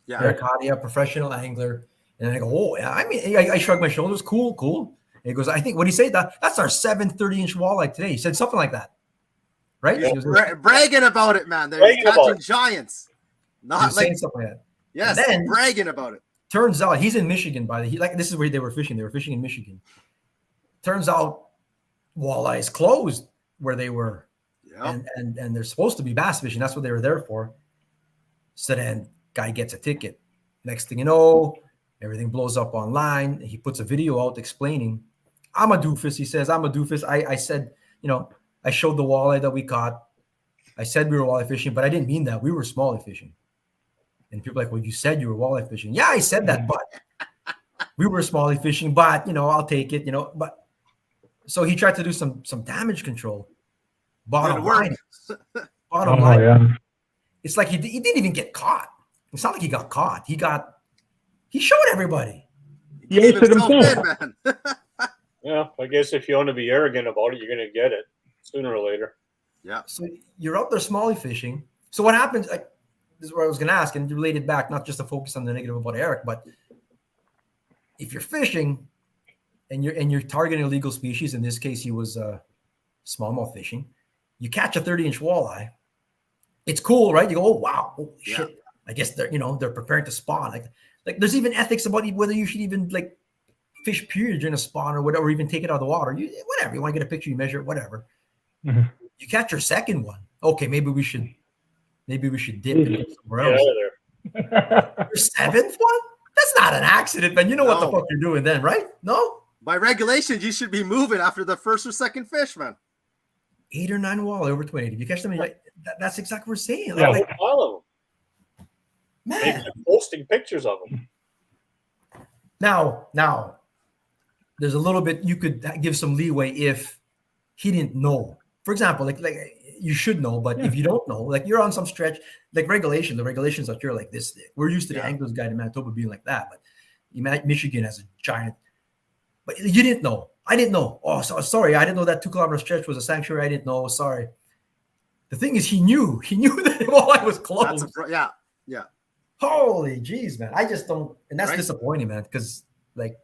Yeah. Eric Hadia, professional angler. And I go, oh, yeah. I mean, I shrugged my shoulders. Cool. And he goes, I think, what did he say? That's our 730-inch walleye today. He said something like that. Right? He's He was bragging about it, man. They're Bragging about catching it. giants. he Not was like, saying something like that. yes, And then- bragging about it. Turns out he's in Michigan, this is where they were fishing. They were fishing in Michigan. Turns out walleye is closed where they were. Yeah. And they're supposed to be bass fishing. That's what they were there for. So then guy gets a ticket. Next thing you know, everything blows up online. He puts a video out explaining, I'm a doofus. He says, I'm a doofus. I said, I showed the walleye that we caught. I said we were walleye fishing, but I didn't mean that. We were smallie fishing. And people are like, well, you said you were walleye fishing. Yeah, I said that, but we were smallie fishing, but, I'll take it, But so he tried to do some damage control. Bottom line, it's like he didn't even get caught. It's not like he got caught. He showed everybody. He gave himself in, man. Yeah, I guess if you want to be arrogant about it, you're going to get it sooner or later. Yeah. So you're out there smallie fishing. So what happens? Like, this is what I was going to ask, and relate it back, not just to focus on the negative about Eric, but if you're fishing and you're targeting illegal species, in this case, he was smallmouth fishing. You catch a 30-inch walleye. It's cool, right? You go, oh wow, holy shit! I guess they're preparing to spawn. Like there's even ethics about whether you should even like fish period during a spawn or whatever, or even take it out of the water. Whatever you want to get a picture, you measure it, whatever. Mm-hmm. You catch your second one. Okay, maybe we should dip and go somewhere else. Your seventh one? That's not an accident, man. You know what the fuck you're doing then, right? No. By regulations, you should be moving after the first or second fish, man. 8 or 9 walleye over 20. If you catch them, that's exactly what we're saying. Like, follow them. Man, posting pictures of them. Now, there's a little bit you could give some leeway if he didn't know. For example, like you should know, but if you don't know, like you're on some stretch, like the regulations that you're like this thick. We're used to the Anglers Guide in Manitoba being like that, but Michigan has a giant. But you didn't know. I didn't know. Oh, sorry. I didn't know that 2 kilometer stretch was a sanctuary. I didn't know. Sorry. The thing is, he knew that walleye was closed. Yeah. Holy jeez, man. I just don't, and that's disappointing, man. Because like,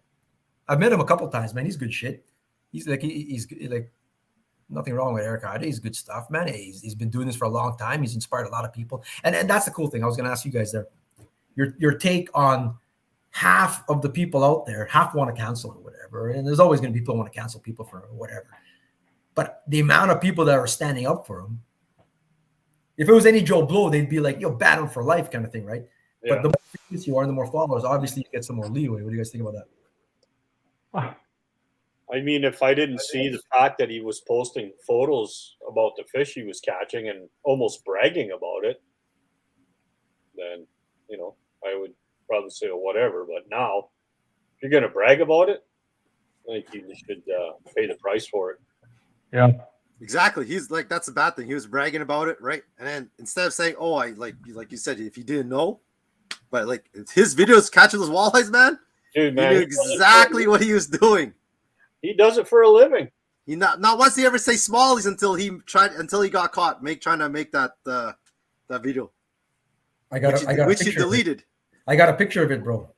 I've met him a couple times, man. He's good shit. He's like, he's like, nothing wrong with Eric Ide. He's good stuff, man. He's been doing this for a long time. He's inspired a lot of people, and that's the cool thing. I was going to ask you guys there, your take on half of the people out there. Half want to cancel or whatever, and there's always going to be people who want to cancel people for whatever. But the amount of people that are standing up for him, if it was any Joe Blow, they'd be like, ban him for life kind of thing, right? Yeah. But the more famous you are, the more followers, obviously you get some more leeway. What do you guys think about that? I mean, if I didn't see the fact that he was posting photos about the fish he was catching and almost bragging about it, then, I would probably say whatever. But now, if you're going to brag about it, I think you should pay the price for it. Yeah. Exactly. He's like, that's a bad thing. He was bragging about it, right? And then instead of saying, "Oh, I like you said, if you didn't know," but like his videos catching those walleyes, man, dude, man, he knew exactly what he was doing. He does it for a living. He not once he ever say smallies until he got caught trying to make that video. Which he deleted. I got a picture of it, bro.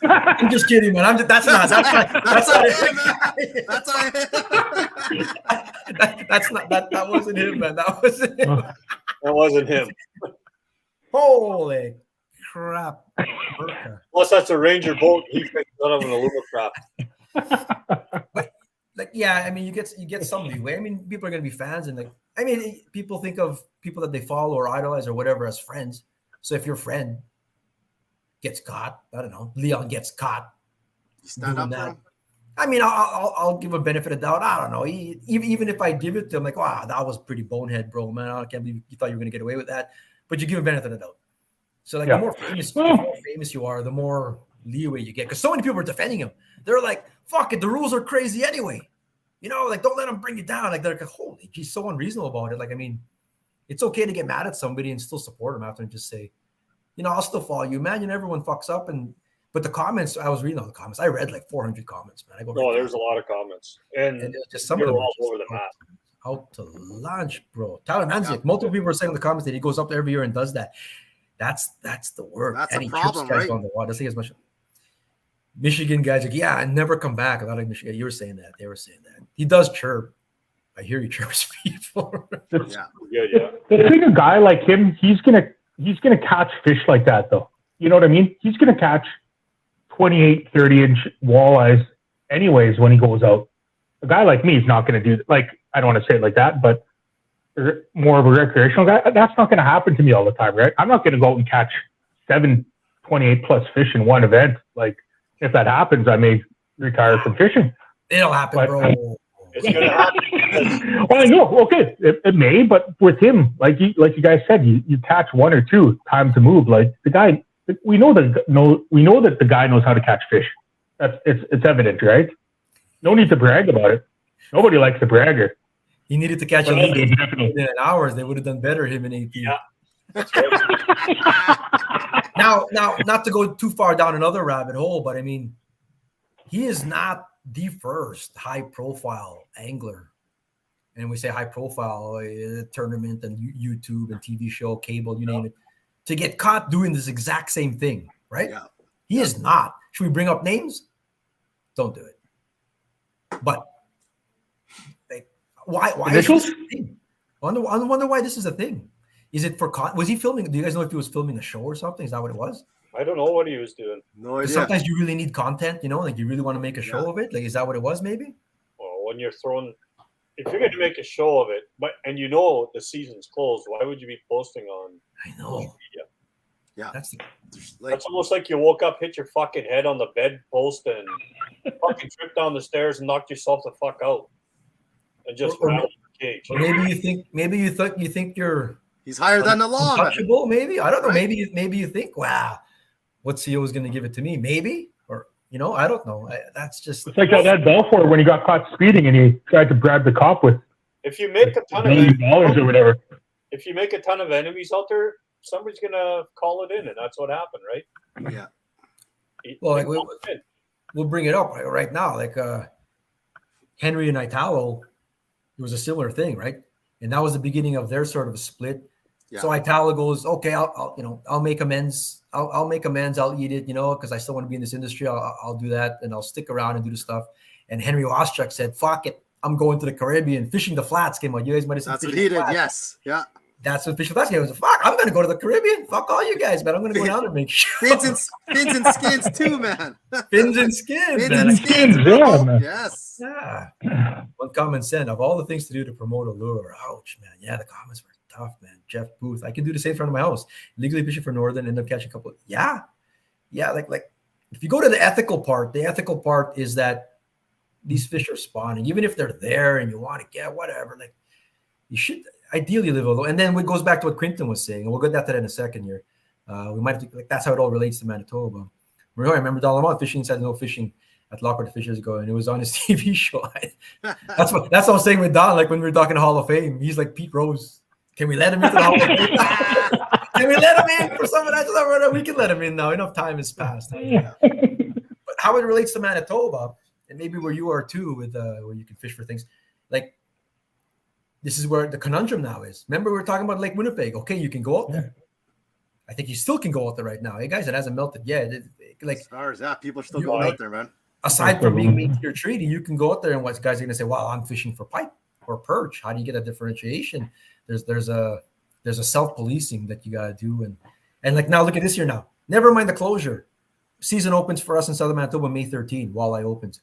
I'm just kidding, man. That's not him, man. That wasn't him, man. That wasn't him. That wasn't him. Holy crap. Plus, that's a Ranger boat. He picked out of an aluminum crap. But I mean, you get some leeway. I mean, people are gonna be fans, and people think of people that they follow or idolize or whatever as friends. So if your friend gets caught, I don't know, Leon gets caught. You stand up for him? I mean, I'll give a benefit of doubt. I don't know. Even if I give it to him, like, wow, that was pretty bonehead, bro, man. I can't believe you thought you were gonna get away with that. But you give a benefit of doubt. So the more famous you are, the more leeway you get. Because so many people are defending him. They're like, fuck it, the rules are crazy anyway. Don't let him bring you down. Like, they're like, holy, he's so unreasonable about it. Like, I mean, it's okay to get mad at somebody and still support him after and just say, I'll still follow you, man. Everyone fucks up. But the comments, I was reading all the comments. I read like 400 comments, man. There's a lot of comments. And just some of them all over the map. Out to lunch, bro. Tyler Manzik. Multiple people are saying in the comments that he goes up every year and does that. That's the word. That's a problem, right? On the water. That's as much. Michigan guys like, I never come back. A lot of Michigan. You were saying that. They were saying that. He does chirp. I hear he chirps people. Yeah. The thing, a guy like him, he's gonna catch fish like that, though. You know what I mean? He's gonna catch 28, 30-inch walleyes anyways when he goes out. A guy like me is not gonna do that. Like, I don't want to say it like that, but more of a recreational guy, that's not going to happen to me all the time, right? I'm not going to go out and catch 7 28+ fish in one event. Like, if that happens, I may retire from fishing. It'll happen, bro. It's going to happen. Well, I know. Okay, it may, but with him, like you guys said, you catch one or two, time to move. Like the guy, we know that the guy knows how to catch fish. It's evident, right? No need to brag about it. Nobody likes a bragger. He needed to catch a lead in hours. They would have done better him in 18. Yeah. That's right. Now, not to go too far down another rabbit hole, but I mean, he is not the first high-profile angler. And we say high-profile, tournament and YouTube and TV show, cable, you name it, to get caught doing this exact same thing, right? Yeah. He is not. Should we bring up names? Don't do it. But why is this a thing? I wonder why this is a thing. Is it for was he filming? Do you guys know if he was filming a show or something? Is that what it was? I don't know what he was doing. No idea. Sometimes you really need content, like you really want to make a show of it. Like, is that what it was? Maybe. Well, when you're if you're going to make a show of it, and the season's closed, why would you be posting on? I know. Media? Yeah, That's almost like you woke up, hit your fucking head on the bedpost, and fucking tripped down the stairs and knocked yourself the fuck out, and just ran out the cage. Or maybe you think you're. He's higher than the law. Untouchable, maybe. I don't know. Maybe you think, wow, what CEO is going to give it to me? Maybe, or I don't know. That's just. It's like that Belfort when he got caught speeding and he tried to bribe the cop with. If you make a ton of $1,000,000 or whatever. If you make a ton of enemies out there, somebody's gonna call it in, and that's what happened, right? Yeah. Well, we'll bring it up right now. Like Henry and Italo, it was a similar thing, right? And that was the beginning of their sort of a split. Yeah. So Italo goes, okay, I'll make amends. I'll make amends. I'll eat it, because I still want to be in this industry. I'll do that, and I'll stick around and do the stuff. And Henry Ostrich said, fuck it. I'm going to the Caribbean. Fishing the Flats came out. You guys might have seen. That's what he did. Yes. Yeah. That's what Fishing the Flats came out. Fuck, I'm going to go to the Caribbean. Fuck all you guys, man. I'm going to go down and make sure. Fins and skins too, man. Fins and skins. Fins and skins, bro. Man. Yes. Yeah. One comment said, of all the things to do to promote a lure, ouch, man. Yeah, the comments were tough, man. Jeff Booth. I can do the same in front of my house. Legally fishing for Northern, end up catching a couple. Yeah. Like if you go to the ethical part is that these fish are spawning, even if they're there and you want to get whatever, like you should ideally live alone. And then it goes back to what Quinton was saying, and we'll get that in a second here. We might have to, that's how it all relates to Manitoba. I remember Dalamont fishing said no fishing at Lockhart 5 years ago, and it was on his TV show. That's what I was saying with Don, like when we were talking Hall of Fame. He's like Pete Rose. Can we let him into the Hall of Fame? Can we let him in for some of that? We can let him in now. Enough time has passed. But how it relates to Manitoba, and maybe where you are too, with where you can fish for things, like this is where the conundrum now is. Remember, we were talking about Lake Winnipeg. Okay, you can go out there. I think you still can go out there right now. Hey guys, it hasn't melted yet. Like stars, yeah, people are still going out there, man. Aside from being meat your treaty, you can go out there and what guys are gonna say, "Wow, I'm fishing for pike or perch." How do you get a differentiation? There's a self-policing that you gotta do, and like now look at this year now. Never mind the closure. Season opens for us in Southern Manitoba May 13. Walleye opens,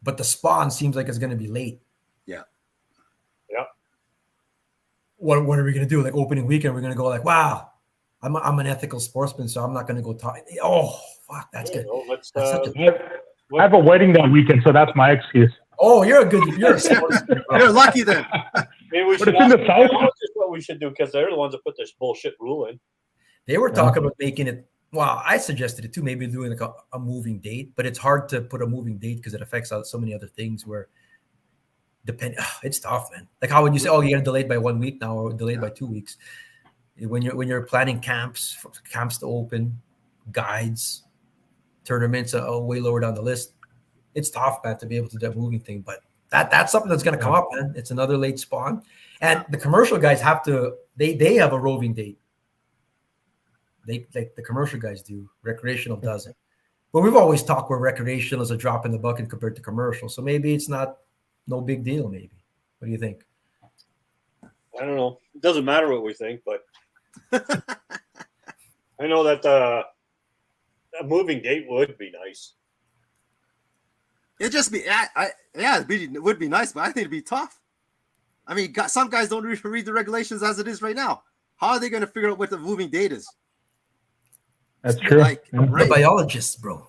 but the spawn seems like it's gonna be late. Yeah. What are we gonna do? Like opening weekend, we're gonna go like, "Wow, I'm an ethical sportsman, so I'm not gonna go talk." Oh, fuck, that's good. I have a wedding that weekend, so that's my excuse. Oh, you're a sportsman. You're lucky then. Maybe we should in the South. That's what we should do, because they're the ones that put this bullshit rule in. They were talking about making it. Well, I suggested it too. Maybe doing like a moving date, but it's hard to put a moving date because it affects so many other things. Where it's tough, man. Like how would you say, "Oh, you got delayed by 1 week now, or delayed by 2 weeks"? When you're planning camps to open, guides, tournaments are way lower down the list. It's tough, man, to be able to do that moving thing. But that's something that's going to come up, man. It's another late spawn, and the commercial guys have to. They have a roving date. They like the commercial guys do. Recreational doesn't. But we've always talked where recreational is a drop in the bucket compared to commercial. So maybe it's no big deal. Maybe. What do you think? I don't know. It doesn't matter what we think, but I know that a moving date would be nice. It'd just be, it would be nice, but I think it'd be tough. I mean, some guys don't read the regulations as it is right now. How are they going to figure out what the moving date is? That's true. Like, The biologists, bro.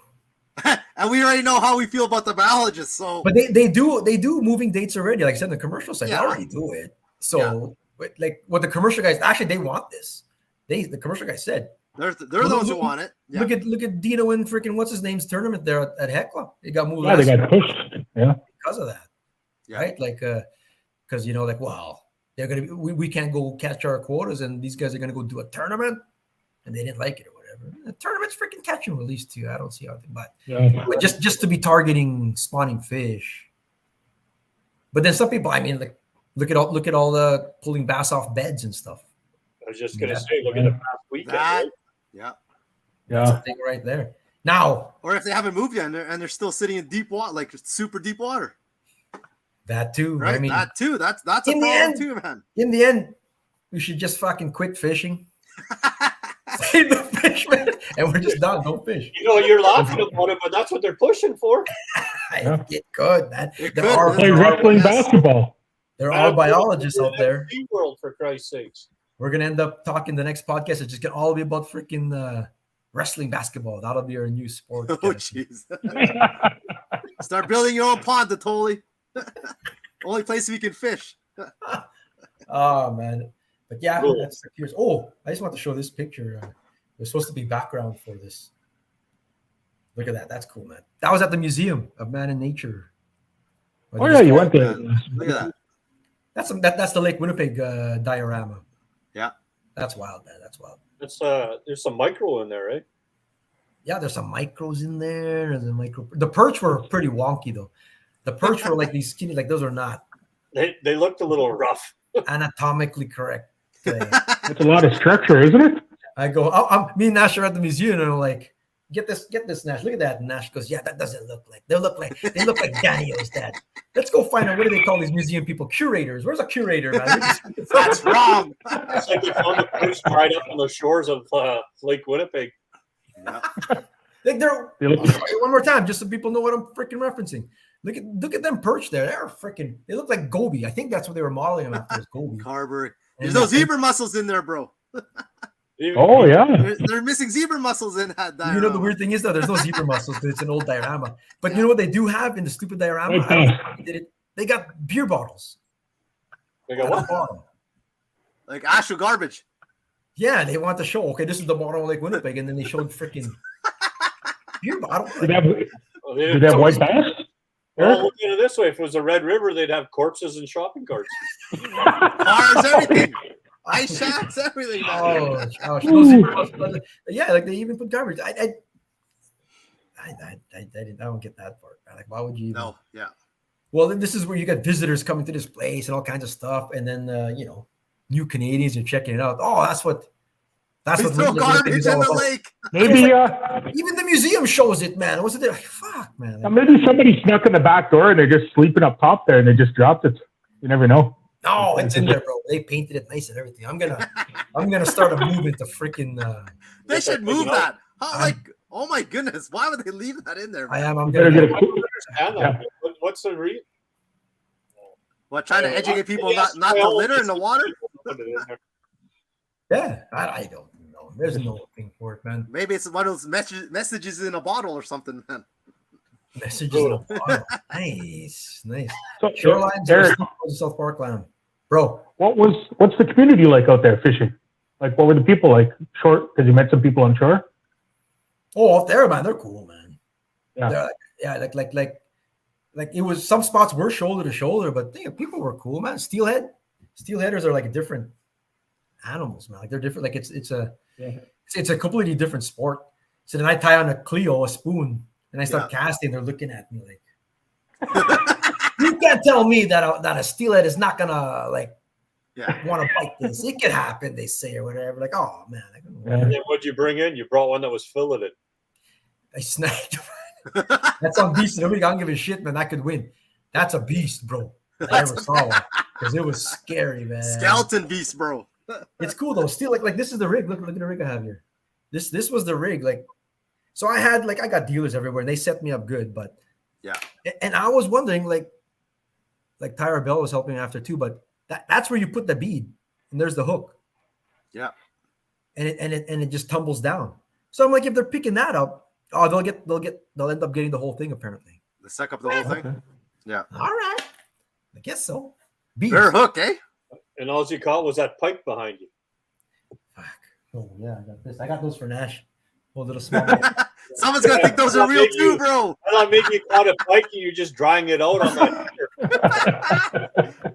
And we already know how we feel about the biologists. So, But they do moving dates already. Like I said, in the commercial side, they already do it. So, but like what the commercial guys actually they want this. The commercial guys said they're those who want it. Yeah. Look at Dino and freaking what's his name's tournament there at Hecla. It got moved. Yeah, they got pushed. Yeah, because of that. Yeah. Right? Like, because like, well, they're gonna be, we can't go catch our quotas, and these guys are gonna go do a tournament, and they didn't like it or whatever. The tournament's freaking catch and release too. I don't see how they, but just to be targeting spawning fish. But then some people, I mean, like, look at all the pulling bass off beds and stuff. I was just gonna say, look at the past weekend. Right? Yeah. That's a thing right there. Now, or if they haven't moved yet and they're still sitting in deep water, like super deep water. That too, right? I mean, that too. That's a problem too, man. In the end, we should just fucking quit fishing. Save the fish, man, and we're just done. Don't fish. You know, you're laughing about it, but that's what they're pushing for. It could, man. Play wrestling basketball. There are biologists out there. World, for Christ's sakes. We're gonna end up talking the next podcast. It's just gonna all be about freaking wrestling basketball. That'll be our new sport. Oh, jeez. Start building your own pond, Totally. Only place we can fish. Oh man, but yeah, that's curious. Oh, I just want to show this picture. There's supposed to be background for this. Look at that. That's cool, man. That was at the Museum of Man and Nature. Oh yeah, you went there. Look at that. That's the Lake Winnipeg diorama. Yeah, that's wild, man. That's wild. That's there's some micro in there, right? Yeah, there's some micros in there. There's a micro. The perch were pretty wonky though. The perch were like these skinny, like those are not. They looked a little rough. Anatomically correct. It's a lot of structure, isn't it? I go, me and Nash are at the museum, and I'm like, get this, Nash. Look at that. And Nash goes, yeah, that doesn't look like. They look like Daniels, Dad. Let's go find out, what do they call these museum people? Curators. Where's a curator, man? That's wrong. It's like they found the fish right up on the shores of Lake Winnipeg. Yeah. Like one more time, just so people know what I'm freaking referencing. Look at them perch there. They're freaking. They look like goby. I think that's what they were modeling them after. Was goby. Carberry. There's no zebra muscles in there, bro. Oh yeah. They're missing zebra muscles in that diorama. You know the weird thing is though, there's no zebra muscles. It's an old diorama. But you know what they do have in the stupid diorama? They got beer bottles. They got what? Like actual garbage. Yeah, they want to show. Okay, this is the bottom of Lake Winnipeg, and then they showed freaking beer bottle. Did they have white bass? Well, look at it this way: if it was a Red River, they'd have corpses and shopping carts. Cars, everything. Ice shacks, everything. Oh, yeah, like they even put garbage. I don't get that part. Like, why would you? Even... No, yeah. Well, then this is where you got visitors coming to this place and all kinds of stuff, and then new Canadians are checking it out. Oh, that's what. There's no garbage in the lake. Maybe even the museum shows it, man. Wasn't it like, fuck, man? Maybe somebody snuck in the back door and they're just sleeping up top there and they just dropped it. You never know. No, it's in there, bro. They painted it nice and everything. I'm gonna start a movement to freaking. They should move that. Oh my goodness, why would they leave that in there? Man? I am. I'm gonna. What's the reason? What, trying to educate people not to litter in the water? Yeah, I don't know. There's no thing for it, man. Maybe it's one of those messages in a bottle or something, man. Messages in a bottle. Nice. So, Shorelines, South Parkland, bro. What's the community like out there fishing? Like, what were the people like? Shore? Because you met some people on shore. Oh, out there, man, they're cool, man. Yeah, like it was. Some spots were shoulder to shoulder, but people were cool, man. Steelheaders are like different animals, man. Like they're different. Like it's a completely different sport. So then I tie on a Clio, a spoon, and I start casting. They're looking at me like, you can't tell me that a steelhead is not gonna want to bite this. It could happen, they say, or whatever. Like, oh man. And then what'd you bring in? You brought one that was filleted. I snagged. That's on beast. Nobody can give a shit, man. That could win. That's a beast, bro. I ever saw one because it was scary, man. Skeleton beast, bro. It's cool though. Still, like this is the rig. Look at the rig I have here. This was the rig. Like, so I got dealers everywhere. And they set me up good, but yeah. And I was wondering, like Tyra Bell was helping after too, but that's where you put the bead, and there's the hook. Yeah. And it just tumbles down. So I'm like, if they're picking that up, Oh, they'll end up getting the whole thing apparently. They suck up the whole thing. Okay. Yeah. All right, I guess so. Bees. They're hooked, eh? And all you caught was that pike behind you. Fuck. Oh yeah, I got this. I got those for Nash. Oh, little small. Someone's gonna think those are real too, bro. I thought maybe you caught a pike and you're just drying it out on that.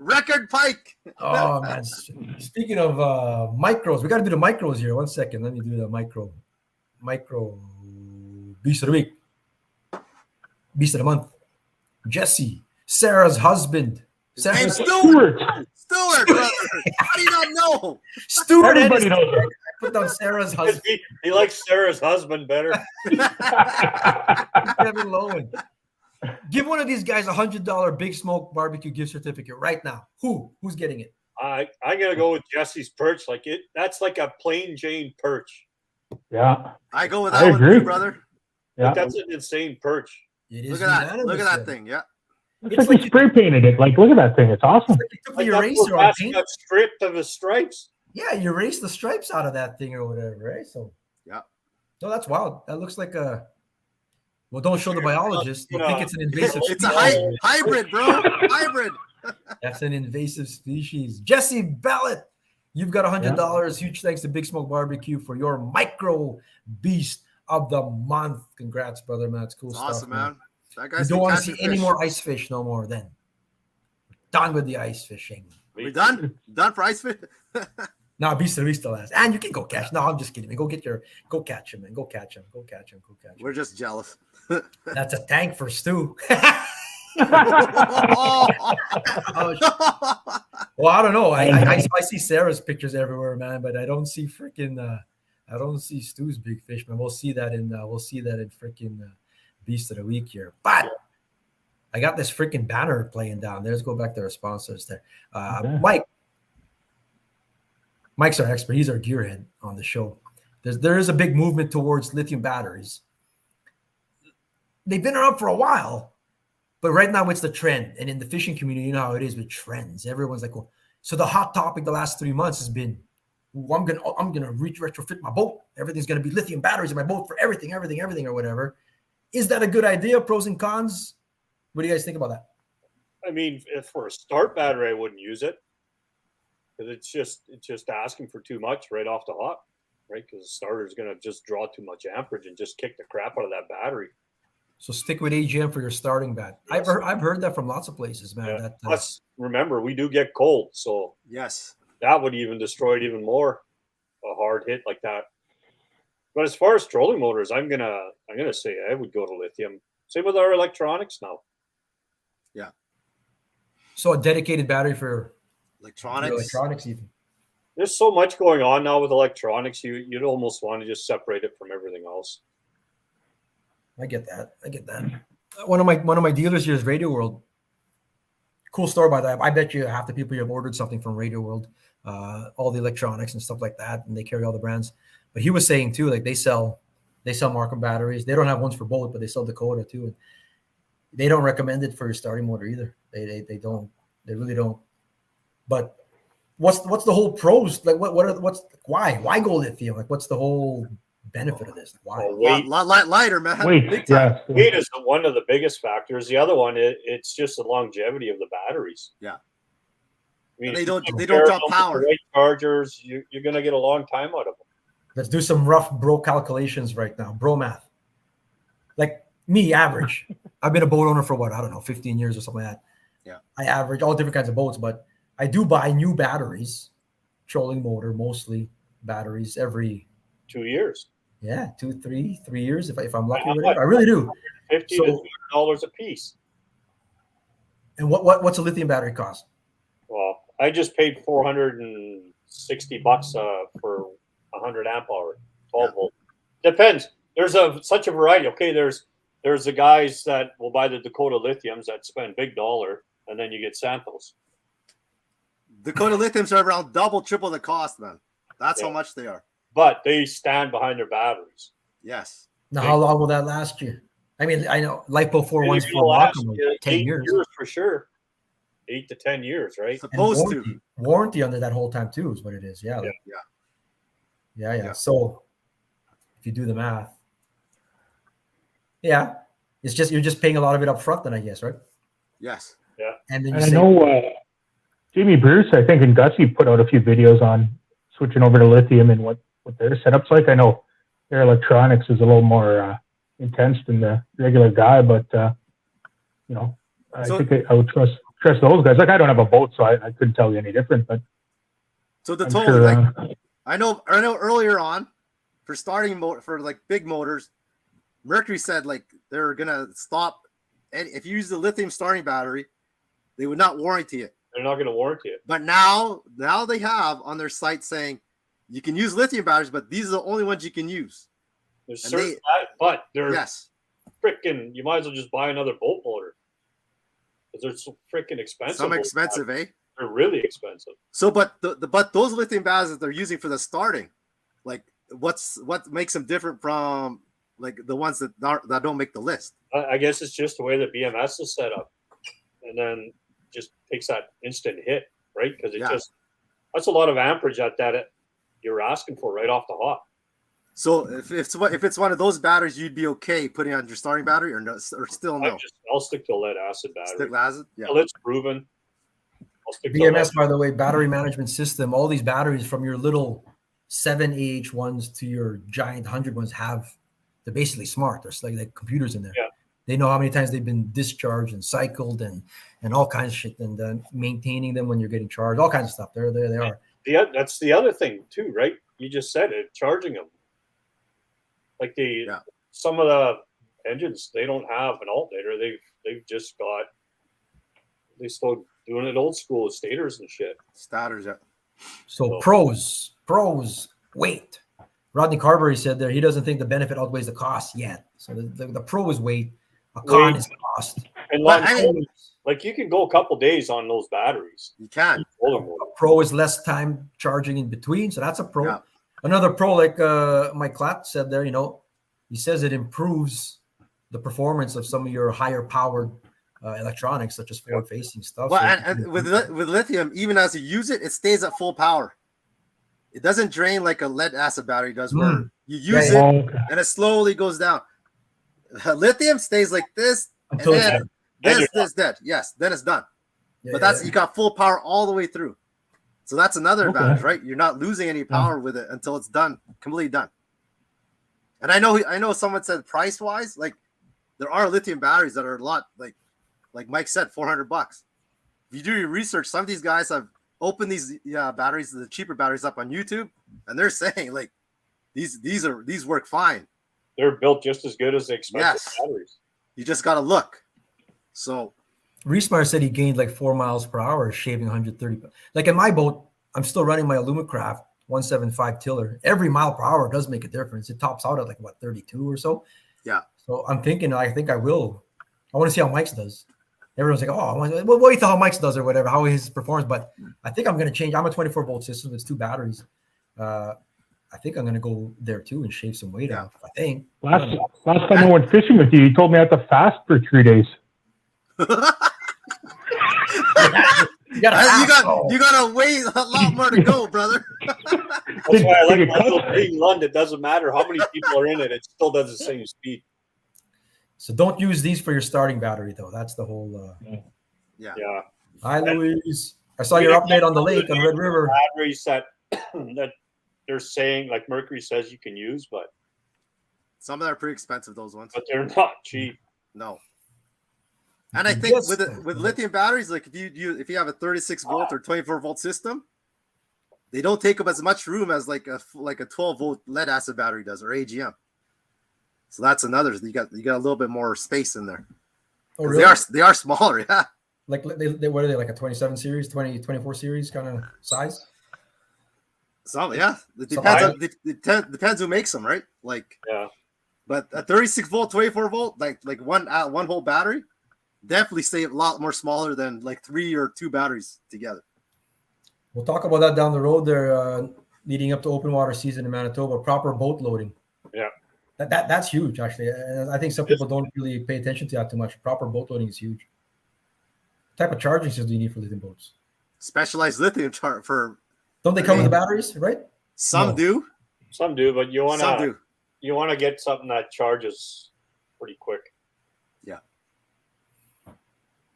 Record pike. Oh man. Speaking of micros, we got to do the micros here. 1 second. Let me do the micro beast of the week, beast of the month. Jesse, Sarah's husband. Hey, Sarah's Stewart, brother. How do you not know? Stewart. Everybody knows her. Put down Sarah's husband. He likes Sarah's husband better. Kevin Lowen. Give one of these guys $100 Big Smoke barbecue gift certificate right now. Who's getting it? I'm gonna go with Jesse's perch. That's like a plain Jane perch. Yeah. I go with I that one agree. too, brother. Yeah. That's an insane perch. It is Look at that. unanimous, Look at that then. thing. Yeah. It's like we spray painted it. Like, look at that thing. It's awesome. It's like you took Like the that eraser little on bastard paint. got stripped of his stripes. Yeah, you erased the stripes out of that thing or whatever, right? So Yeah. no, that's wild. That looks like a. Well, don't show the biologist. You No. think it's an invasive It's a species. hybrid, bro. Hybrid. That's an invasive species. Jesse Ballot, you've got $100. Huge thanks to Big Smoke Barbecue for your micro beast of the month. Congrats, brother, man. It's cool It's stuff. awesome, man. That You guy's don't want to see any more ice fish no more then. Done with the ice fishing. We done? Done for ice fish? No, beast of the week still has. And you can go catch. No, I'm just kidding, man. Go catch him, man. Go catch him. We're just jealous. That's a tank for Stu. Well, I don't know. I see Sarah's pictures everywhere, man, but I don't see freaking I don't see Stu's big fish, man. We'll see that in freaking Beast of the Week here. But I got this freaking banner playing down there. Let's go back to our sponsors there. Mike's our expert. He's our gearhead on the show. There is a big movement towards lithium batteries. They've been around for a while, but right now it's the trend. And in the fishing community, you know how it is with trends. Everyone's like, well, so the hot topic the last 3 months has been, I'm gonna retrofit my boat. Everything's gonna be lithium batteries in my boat for everything, or whatever. Is that a good idea? Pros and cons. What do you guys think about that? I mean, if for a start battery, I wouldn't use it because it's just asking for too much right off the hop, right? Because the starter is going to just draw too much amperage and just kick the crap out of that battery. So stick with AGM for your starting bat. Yes. I've heard that from lots of places, man. Yeah. That, Plus, remember, we do get cold, so Yes. that would even destroy it even more. A hard hit like that. But as far as trolling motors, I'm gonna say I would go to lithium. Same with our electronics now. so a dedicated battery for Electronics. your electronics, even. There's so much going on now with electronics. You'd almost want to just separate it from everything else. I get that. One of my dealers here is Radio World. Cool store by that. I bet you half the people you have ordered something from Radio World, all the electronics and stuff like that, and they carry all the brands. But he was saying too, like they sell Markham batteries. They don't have ones for both, but they sell Dakota too. And they don't recommend it for your starting motor either. They don't. They really don't. But what's the whole pros? Like why go lithium? Like what's the whole benefit of this? Why? Weight, Lot lighter, man. Wait, Big time. yes. weight is one of the biggest factors. The other one, it's just the longevity of the batteries. Yeah. I mean, And they if you don't compare draw them with power. the right chargers, you're going to get a long time out of them. Let's do some rough bro calculations right now. Bro math. Like me, average. I've been a boat owner for what? I don't know, 15 years or something like that. Yeah. I average all different kinds of boats, but I do buy new batteries, trolling motor, mostly batteries every 2 years, 3 years if I'm lucky How with much? it. I really do. $50 to $200 a piece. And what's a lithium battery cost? Well, I just paid $460 for 100 amp hour, 12 volt. Depends. There's such a variety. Okay, there's the guys that will buy the Dakota lithiums that spend big dollar, and then you get Santos. Dakota lithiums are around double, triple the cost, man. That's how Yeah. much they are. But they stand behind their batteries. Yes. Now, how long will that last you? I mean, I know LiPo 4 ones It's for gonna last Markham, you 10 8 years. for sure. 8 to 10 years, right? And Supposed to. warranty under that whole time too is what it is. Yeah. Yeah. Yeah. So if you do the math, Yeah, it's just you're just paying a lot of it up front, then I guess, right? Yes. And then And I know Jamie Bruce, I think, and Gussie put out a few videos on switching over to lithium and what their setup's like. I know their electronics is a little more intense than the regular guy, but you know, I think I would trust those guys. Like, I don't have a boat, so I couldn't tell you any different. But So the I'm total, sure, like, I know earlier on, for starting for like big motors, Mercury said like they're gonna stop, and if you use the lithium starting battery, they would not warranty it. They're not going to warranty it. But now they have on their site saying you can use lithium batteries, but these are the only ones you can use. There's And certain, but they're Yes. freaking. You might as well just buy another boat motor because they're so freaking expensive. Some expensive, eh? They're really expensive. So, but but those lithium batteries that they're using for the starting, like what makes them different from like the ones that don't make the list? I guess it's just the way the BMS is set up, and then just takes that instant hit, right? Because it just that's a lot of amperage that you're asking for right off the hop. So if it's one of those batteries, you'd be okay putting on your starting battery, or no, or still no? I'll stick to a lead acid battery. Stick to acid, yeah. Well, it's proven. I'll stick to BMS, by the way, battery management system. All these batteries, from your little 7 ones to your giant 100 ones, they're basically smart. There's like computers in there. Yeah. They know how many times they've been discharged and cycled and all kinds of shit, and maintaining them when you're getting charged, all kinds of stuff. There they are. That's the other thing too, right? You just said it, charging them. Like some of the engines, they don't have an alternator. They still doing it old school with stators and shit. Stators, yeah. So pros, weight. Rodney Carberry said there he doesn't think the benefit outweighs the cost yet. So the pro is weight, a con is cost. And like you can go a couple days on those batteries. You can. A pro is less time charging in between, so that's a pro. Yeah. Another pro, like Mike Klatt said there, he says it improves the performance of some of your higher powered electronics, such as forward facing stuff. Well, so and with lithium, even as you use it, it stays at full power. It doesn't drain like a lead acid battery does, where you use it and it slowly goes down. Lithium stays like this, until and then this dead. Yes, then it's done. Yeah, but you got full power all the way through. So that's another advantage, right? You're not losing any power with it until it's done, completely done. And I know someone said price wise, like there are lithium batteries that are a lot like Mike said, $400. If you do your research, some of these guys have opened these batteries, the cheaper batteries, up on YouTube, and they're saying like these work fine. They're built just as good as the expensive batteries. You just got to look. So Reesmeyer said he gained like 4 miles per hour, shaving 130. Like in my boat, I'm still running my Alumacraft 175 tiller. Every mile per hour does make a difference. It tops out at like 32 or so. Yeah. So I'm thinking, I think I will. I want to see how Mike's does. Everyone's like, oh, what do you think how Mike's does or whatever, how his performs. But I think I'm going to change. I'm a 24 volt system. It's 2 batteries. I think I'm going to go there too and shave some weight off. I think. Last time I went fishing with you, you told me I had to fast for 3 days. you gotta wait a lot more to go, brother. That's why I like my little green Lund. It doesn't matter how many people are in it; it still does the same speed. So don't use these for your starting battery, though. That's the whole. Yeah. Hi, Louise. I saw your update on the lake on Red River. Batteries that they're saying, like Mercury says, you can use, but some of them are pretty expensive. Those ones, but they're not cheap. No. And I think with lithium batteries, like if you have a 36 volt or 24 volt system, they don't take up as much room as like a 12 volt lead acid battery does, or AGM. So that's another. You got a little bit more space in there. Oh, really? They are smaller, yeah. Like they what are they, like a 27 series, 24 series kind of size? So yeah, it depends who makes them, right? Like but a 36 volt, 24 volt, like one whole battery, definitely stay a lot more smaller than like 3 or 2 batteries together. We'll talk about that down the road there, leading up to open water season in Manitoba. Proper boat loading. Yeah, that's huge actually. I think some people don't really pay attention to that too much. Proper boat loading is huge. What type of charging system do you need for lithium boats? Specialized lithium for. Don't they come with the batteries, right? Some do, but you want to get something that charges pretty quick.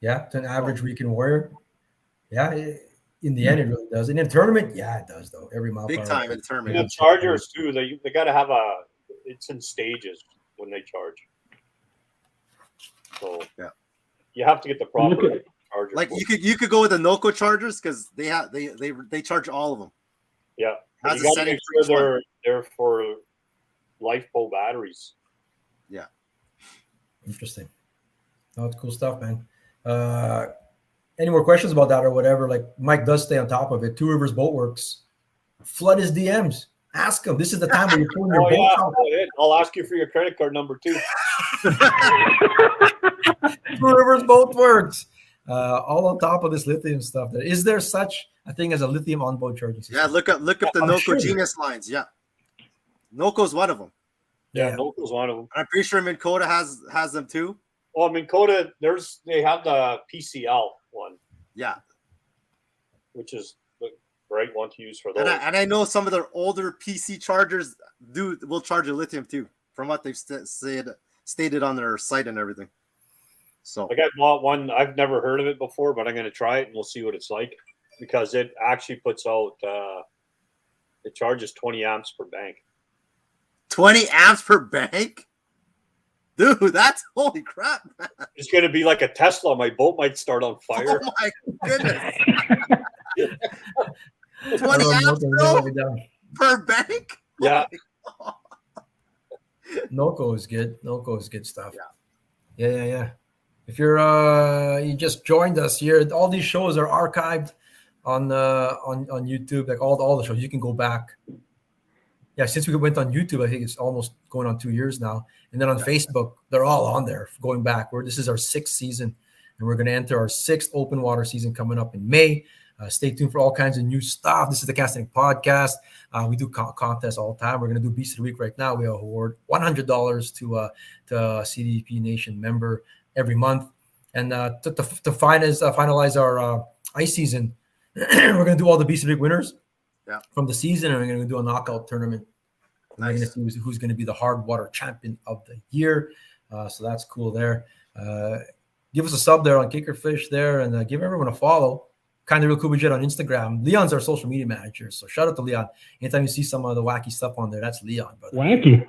Yeah, to an average weekend warrior. Yeah, in the end, it really does. And in a tournament, yeah, it does though. Every mile Big per time hour. in the tournament. And the chargers too. They got to have it's in stages when they charge. So Yeah. you have to get the proper charger. Like you could go with the Noco chargers because they charge all of them. Yeah, Has you a got to setting make for each sure they're for LifePo batteries. Yeah. Interesting. Oh, it's cool stuff, man. Any more questions about that or whatever? Like Mike does stay on top of it. Two Rivers Boat Works. Flood his DMs. Ask him. This is the time where you're pulling your boat out. I'll ask you for your credit card number too. Two Rivers Boat Works. All on top of this lithium stuff. Is there such a thing as a lithium on-boat charging system? Yeah, look up the I'm Noco sure. Genius lines. Yeah, Noco's one of them. Yeah, Noco's one of them. I'm pretty sure Minn Kota has them too. Well, Minn Kota, they have the PCL one. Yeah, which is the right one to use for those. and I know some of their older PC chargers will charge you lithium too, from what they've stated on their site and everything. So I bought one. I've never heard of it before, but I'm going to try it and we'll see what it's like because it actually puts out. It charges 20 amps per bank. 20 amps per bank, dude. That's holy crap, man. It's going to be like a Tesla. My boat might start on fire. Oh my goodness. 20 amps per bank. Yeah. Noco is good. Noco is good stuff. Yeah. If you're you just joined us here, all these shows are archived on YouTube. Like all the shows, you can go back. Yeah, since we went on YouTube, I think it's almost going on 2 years now. And then on Facebook, they're all on there going back. This is our 6th season, and we're going to enter our 6th open water season coming up in May. Stay tuned for all kinds of new stuff. This is the Casting Podcast. We do contests all the time. We're going to do Beast of the Week right now. We award $100 to CDP Nation member every month. And to finalize our ice season, we're going to do all the Beast of the Week winners from the season, and we're going to do a knockout tournament. And we're going to see who's going to be the hard water champion of the year. So that's cool there. Give us a sub there on Kickerfish there, and give everyone a follow. Kind of Real Kubajet on Instagram. Leon's our social media manager, so shout out to Leon. Anytime you see some of the wacky stuff on there, that's Leon, brother. Wacky.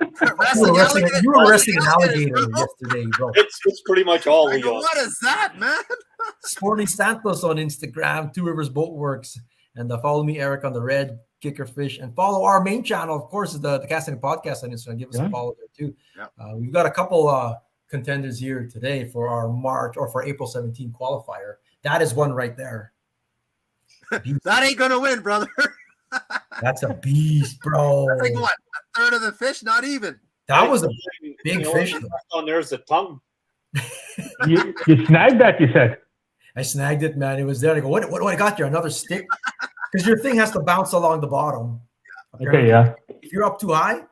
You were wrestling an alligator yesterday, bro. It's pretty much all Like, Leon. what is that, man? Sporting Santos on Instagram, Two Rivers Boat Works, and follow me, Eric, on the Red Kickerfish, and follow our main channel, of course, is the Casting Podcast on Instagram. Give us a follow there too. Yeah. We've got a couple contenders here today for our March or for April 17 qualifier. That is one right there. That ain't gonna win, brother. That's a beast, bro. That's like what, a third of the fish? Not even. That was a big fish. On there's the tongue. You snagged that, you said. I snagged it, man. It was there. I go, what do I got here? Another stick? Because your thing has to bounce along the bottom. Okay, yeah. If you're up too high,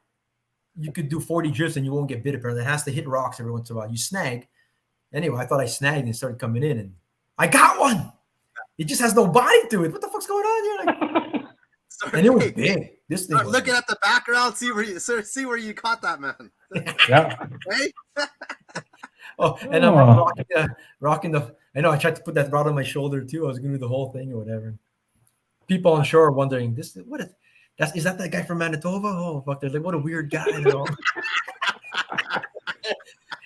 you could do 40 drifts and you won't get bit. Apparently, it has to hit rocks every once in a while. You snag. Anyway, I thought I snagged and it started coming in, and I got one. It just has no body to it. What the fuck's going on here? And it was big. This thing. Start looking at the background, see where you caught that, man. Yeah. Hey? Oh, and I'm rocking the. I know I tried to put that rod on my shoulder too. I was going to do the whole thing or whatever. People on shore are wondering, is that guy from Manitoba? Oh fuck! They're like, what a weird guy. You know?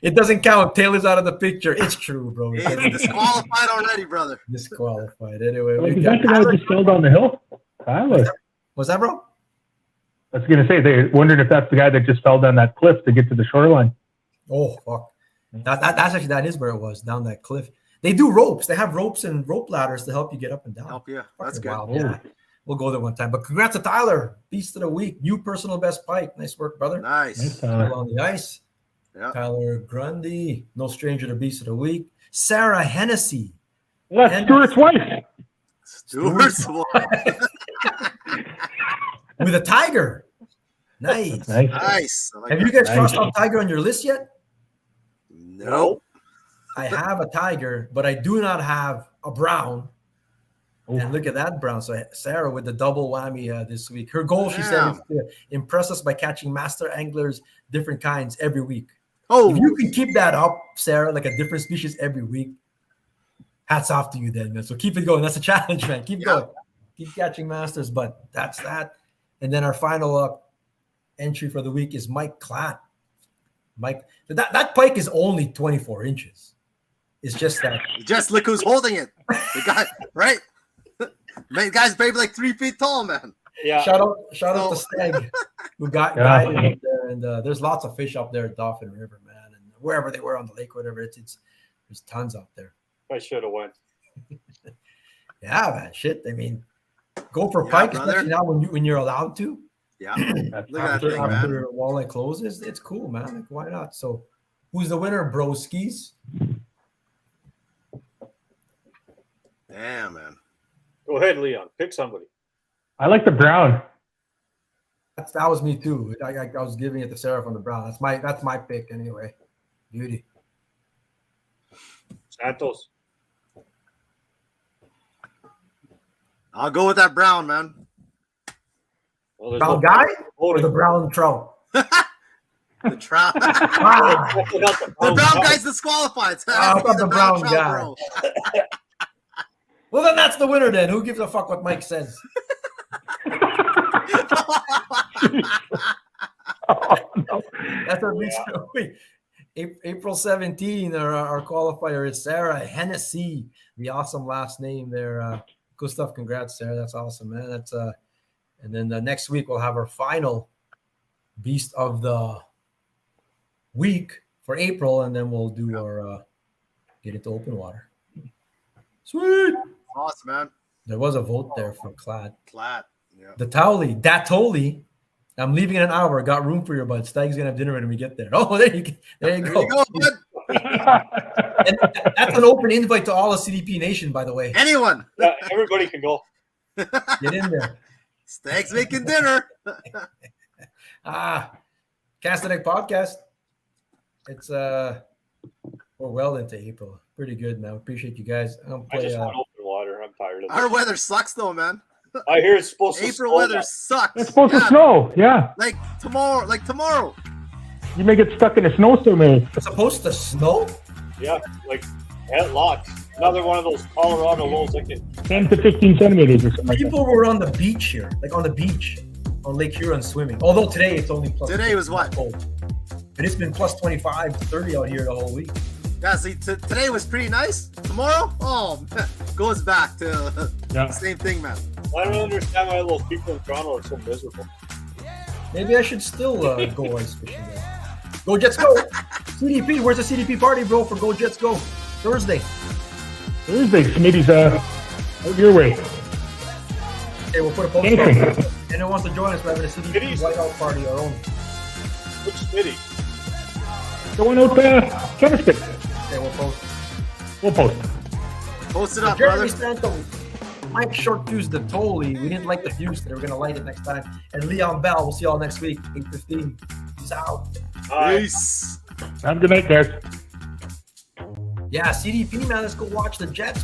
It doesn't count. Taylor's out of the picture. It's true, bro. Hey, disqualified already, brother. Disqualified. Anyway, Like, is that the guy who just fell down the hill? Tyler. Was that, bro? I was going to say, they're wondering if that's the guy that just fell down that cliff to get to the shoreline. Oh, fuck. That is where it was, down that cliff. They do ropes. They have ropes and rope ladders to help you get up and down. Help you. That's good. Wild. Yeah. We'll go there one time. But congrats to Tyler. Beast of the week. New personal best pike. Nice work, brother. Nice. On the ice. Yeah. Tyler Grundy. No stranger to Beast of the week. Sarah Hennessy. That's Stuart's wife. Stuart's wife. With a tiger. Nice. Nice. Like have you guys crossed out tiger on your list yet? No. I have a tiger, but I do not have a brown. Ooh. And look at that brown. So Sarah with the double whammy this week. Her goal, she said, is to impress us by catching master anglers, different kinds every week. Oh, If you can keep that up, Sarah, like a different species every week, hats off to you then, man. So keep it going. That's a challenge, man. Keep going. Keep catching masters, but that's that. And then our final entry for the week is Mike Klatt. Mike, that pike is only 24 inches. It's just that. just look who's holding it. The guy, right? Man, the guy's maybe like 3 feet tall, man. Yeah. Shout out to Steg who guided up there, and there's lots of fish up there at Dauphin River, man, and wherever they were on the lake, whatever. It's there's tons out there. I should have went. Yeah, man. Shit. I mean, go for pike, brother. especially now when you're allowed to. Yeah. Look at that thing, man. After walleye closes, it's cool, man. Like, why not? So, who's the winner, broskies? Damn, man. Go ahead, Leon. Pick somebody. I like the brown. That was me too. I was giving it to Sarah from the brown. That's my pick anyway. Beauty. Santos. I'll go with that brown, man. Well, Brown guy or the brown trout? The trout. Ah, The brown guy's disqualified. I thought the brown trout, guy. bro. well, then that's the winner. Then who gives a fuck what Mike says? Oh, no. That's our week. April 17, our qualifier is Sarah Hennessy. The awesome last name there. Good stuff. Congrats, Sarah. That's awesome, man. That's and then next week we'll have our final beast of the week for April, and then we'll do our get into open water. Sweet. Awesome, man. There was a vote there for Klatt. Flat. Yeah. The Towley, Datoli. I'm leaving in an hour. Got room for your bud. Stag's gonna have dinner when we get there. Oh, there you go. There you go, bud. And that's an open invite to all of CDP Nation, by the way. Anyone. Yeah, everybody can go. Get in there. Stag's making dinner. Cast the Neck podcast. It's we're well into April. Pretty good, man. Appreciate you guys. I just want open water. I'm tired of Our it. weather sucks, though, man. I hear it's supposed to April snow weather now. sucks. It's supposed to snow. Yeah. Like tomorrow. You may get stuck in a snowstorm. It's supposed to snow. Yeah, like lots. Another one of those Colorado lows like it. 10 to 15 centimeters or something like that. People were on the beach here, like on the beach on Lake Huron swimming. Although today it's only plus. Today was what? Cold. And it's been plus 25 to 30 out here the whole week. Yeah, see, today was pretty nice. Tomorrow, goes back to the same thing, man. I don't understand why those people in Toronto are so miserable. Maybe I should still go ice fishing there. Go Jets go! CDP, where's the CDP party, bro, for Go Jets Go? Thursday, Smitty's out your way. Okay, we'll put a post up. Anyone wants to join us? We're having a CDP whiteout party, our own. Which city? The one out Chemistry. Okay, we'll post. Post it So up, Jeremy brother. Stanton, Mike Short fused the Tolly. We didn't like the fuse, so we're going to light it next time. And Leon Bell, we'll see y'all next week, 8:15. Peace out. Peace. Have a good night, guys. Yeah, CDP, man, let's go watch the Jets.